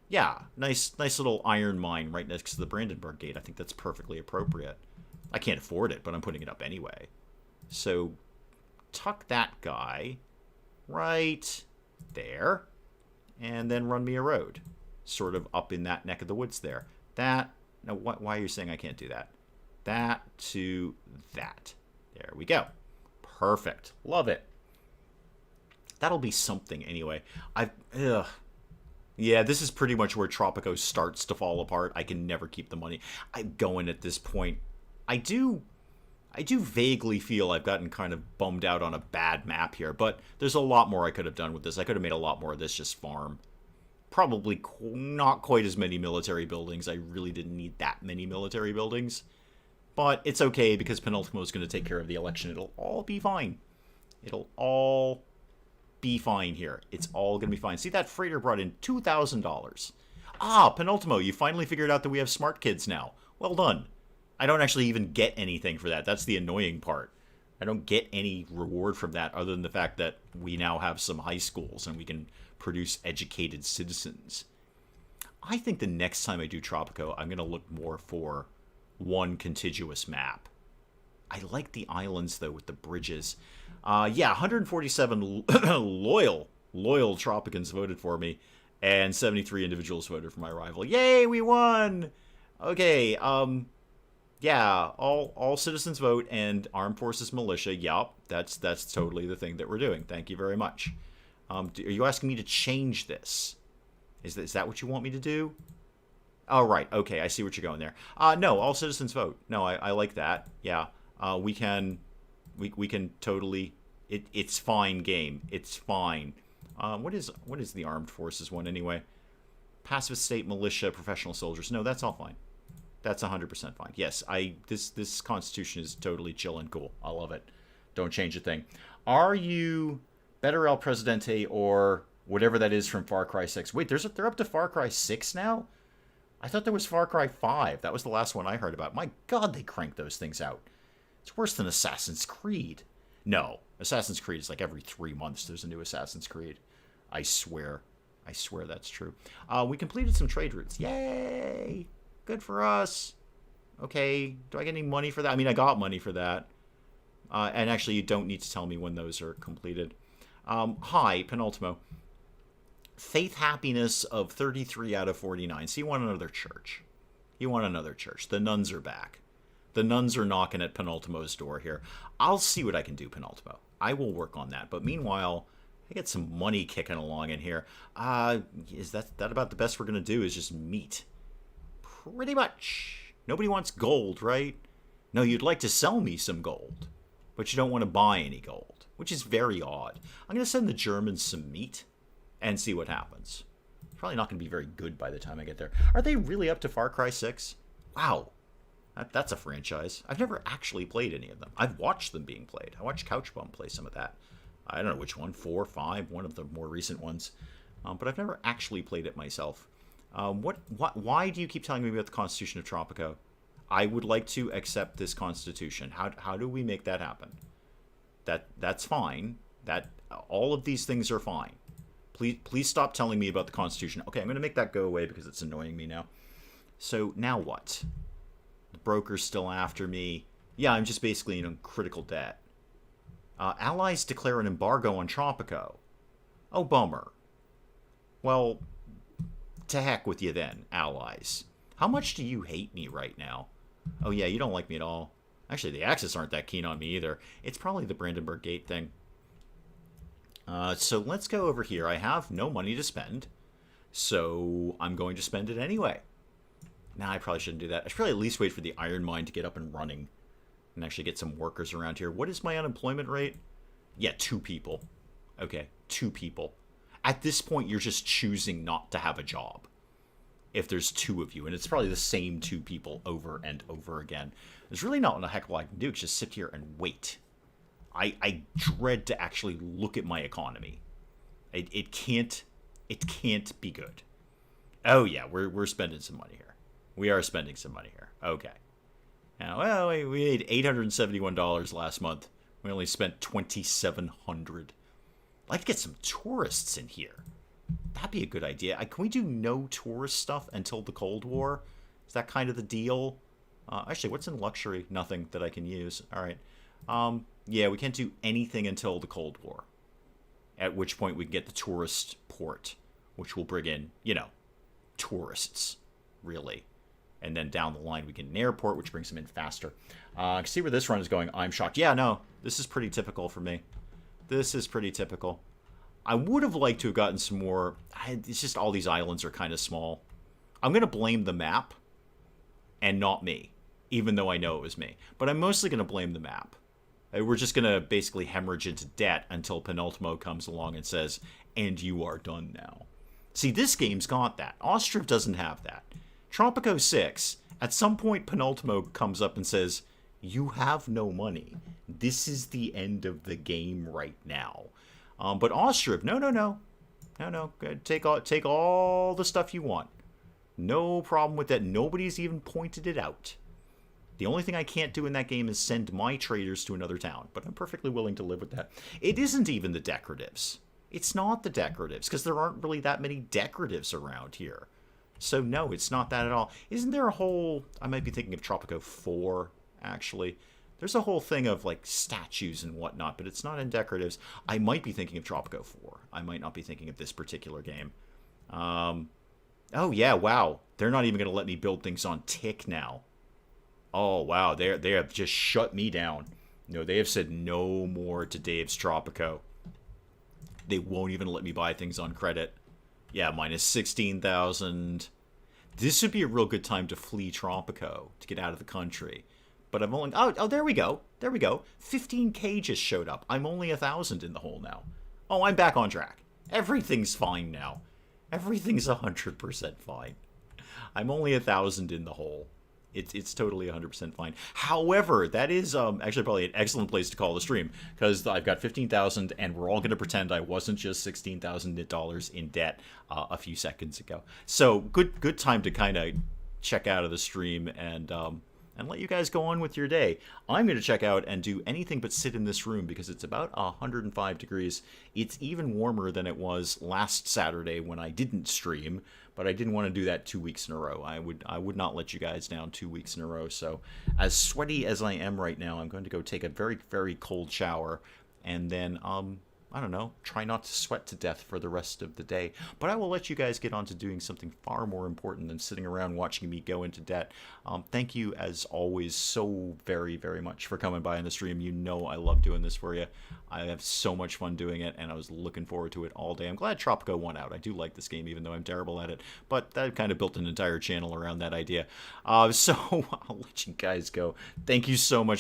Yeah, nice little iron mine right next to the Brandenburg Gate. I think that's perfectly appropriate. I can't afford it, but I'm putting it up anyway. So, tuck that guy right there, and then run me a road. Sort of up in that neck of the woods there. Now, why are you saying I can't do that? That to that. There we go. Perfect. Love it. That'll be something anyway. These Yeah, this is pretty much where Tropico starts to fall apart. I can never keep the money. I'm going at this point. I do vaguely feel I've gotten kind of bummed out on a bad map here, but there's a lot more I could have done with this. I could have made a lot more of this just farm. Probably not quite as many military buildings. I really didn't need that many military buildings. But it's okay because Penultimo is going to take care of the election. It'll all be fine. It'll all be fine here. It's all going to be fine. See, that freighter brought in $2,000. Ah, Penultimo, you finally figured out that we have smart kids now. Well done. I don't actually even get anything for that. That's the annoying part. I don't get any reward from that other than the fact that we now have some high schools and we can produce educated citizens. I think the next time I do Tropico, I'm going to look more for one contiguous map. I like the islands, though, with the bridges. Yeah, 147 loyal Tropicans voted for me, and 73 individuals voted for my rival. Yay, we won! Okay, yeah, all citizens vote and armed forces militia. Yup, that's totally the thing that we're doing. Thank you very much. Are you asking me to change this? Is that what you want me to do? Oh, right. Okay, I see what you're going there. No, all citizens vote. No, I like that. Yeah, we can totally. It's fine game. It's fine. What is the armed forces one anyway? Pacifist state militia, professional soldiers. No, that's all fine. That's 100% fine. Yes, this constitution is totally chill and cool. I love it. Don't change a thing. Are you better El Presidente or whatever that is from Far Cry 6? Wait, they're up to Far Cry 6 now? I thought there was Far Cry 5. That was the last one I heard about. My God, they crank those things out. It's worse than Assassin's Creed. No, Assassin's Creed is like every 3 months there's a new Assassin's Creed. I swear that's true. We completed some trade routes. Yay! Good for us. Okay, do I get any money for that? I mean, I got money for that. And actually, you don't need to tell me when those are completed. Hi, Penultimo. Faith happiness of 33 out of 49. So you want another church. You want another church. The nuns are back. The nuns are knocking at Penultimo's door here. I'll see what I can do, Penultimo. I will work on that. But meanwhile, I get some money kicking along in here. Is that about the best we're going to do is just meat? Pretty much. Nobody wants gold, right? No, you'd like to sell me some gold. But you don't want to buy any gold, which is very odd. I'm going to send the Germans some meat and see what happens. It's probably not going to be very good by the time I get there. Are they really up to Far Cry 6? Wow. That's a franchise. I've never actually played any of them. I've watched them being played. I watched Couchbum play some of that. I don't know which one, 4, 5, one of the more recent ones. But I've never actually played it myself. Why do you keep telling me about the Constitution of Tropico? I would like to accept this Constitution. How do we make that happen? That's fine. All of these things are fine. Please stop telling me about the Constitution. Okay, I'm going to make that go away because it's annoying me now. So now what? The broker's still after me. Yeah, I'm just basically in critical debt. Allies declare an embargo on Tropico. Oh, bummer. Well, to heck with you then, allies. How much do you hate me right now? Oh yeah, you don't like me at all. Actually, the Axis aren't that keen on me either. It's probably the Brandenburg Gate thing. So let's go over here. I have no money to spend, so I'm going to spend it anyway. Nah, I probably shouldn't do that. I should probably at least wait for the iron mine to get up and running and actually get some workers around here. What is my unemployment rate? Yeah, 2 people. Okay, 2 people. At this point, you're just choosing not to have a job. If there's 2 of you, and it's probably the same 2 people over and over again. There's really not a heck of a lot I can do. It's just sit here and wait. I dread to actually look at my economy. It can't be good. Oh yeah, we're spending some money here. We are spending some money here. Okay. Now, well, we made $871 last month. We only spent $2,700. I'd like to get some tourists in here. That'd be a good idea. Can we do no tourist stuff until the Cold War? Is that kind of the deal? Actually, what's in luxury? Nothing that I can use. All right. Yeah, we can't do anything until the Cold War. At which point we can get the tourist port, which will bring in, tourists, really. And then down the line we get an airport, which brings them in faster. See where this run is going. I'm shocked. Yeah, no, this is pretty typical for me. This is pretty typical. I would have liked to have gotten some more. It's just all these islands are kind of small. I'm going to blame the map and not me, even though I know it was me. But I'm mostly going to blame the map. We're just going to basically hemorrhage into debt until Penultimo comes along and says, and you are done now. See, this game's got that. Ostriv doesn't have that. Tropico 6, at some point Penultimo comes up and says, you have no money. This is the end of the game right now. But Ostriv, no. Take all the stuff you want. No problem with that. Nobody's even pointed it out. The only thing I can't do in that game is send my traders to another town, but I'm perfectly willing to live with that. It isn't even the decoratives. It's not the decoratives, because there aren't really that many decoratives around here. So no, it's not that at all. Isn't there a whole... I might be thinking of Tropico 4, actually. There's a whole thing of, like, statues and whatnot, but it's not in decoratives. I might be thinking of Tropico 4. I might not be thinking of this particular game. Oh, yeah, wow. They're not even going to let me build things on tick now. Oh, wow, they have just shut me down. No, they have said no more to Dave's Tropico. They won't even let me buy things on credit. Yeah, minus 16,000. This would be a real good time to flee Tropico, to get out of the country. But I'm only... Oh, there we go. There we go. 15k just showed up. I'm only 1,000 in the hole now. Oh, I'm back on track. Everything's fine now. Everything's 100% fine. I'm only 1,000 in the hole. It's totally 100% fine. However, that is actually probably an excellent place to call the stream, because I've got 15,000, and we're all going to pretend I wasn't just $16,000 in debt a few seconds ago. So good time to kind of check out of the stream and let you guys go on with your day. I'm going to check out and do anything but sit in this room because it's about 105 degrees. It's even warmer than it was last Saturday when I didn't stream, but I didn't want to do that 2 weeks in a row. I would not let you guys down 2 weeks in a row. So as sweaty as I am right now, I'm going to go take a very, very cold shower, and then I don't know, try not to sweat to death for the rest of the day. But I will let you guys get on to doing something far more important than sitting around watching me go into debt. Thank you, as always, so very, very much for coming by on the stream. You know I love doing this for you. I have so much fun doing it, and I was looking forward to it all day. I'm glad Tropico won out. I do like this game, even though I'm terrible at it. But I kind of built an entire channel around that idea. So I'll let you guys go. Thank you so much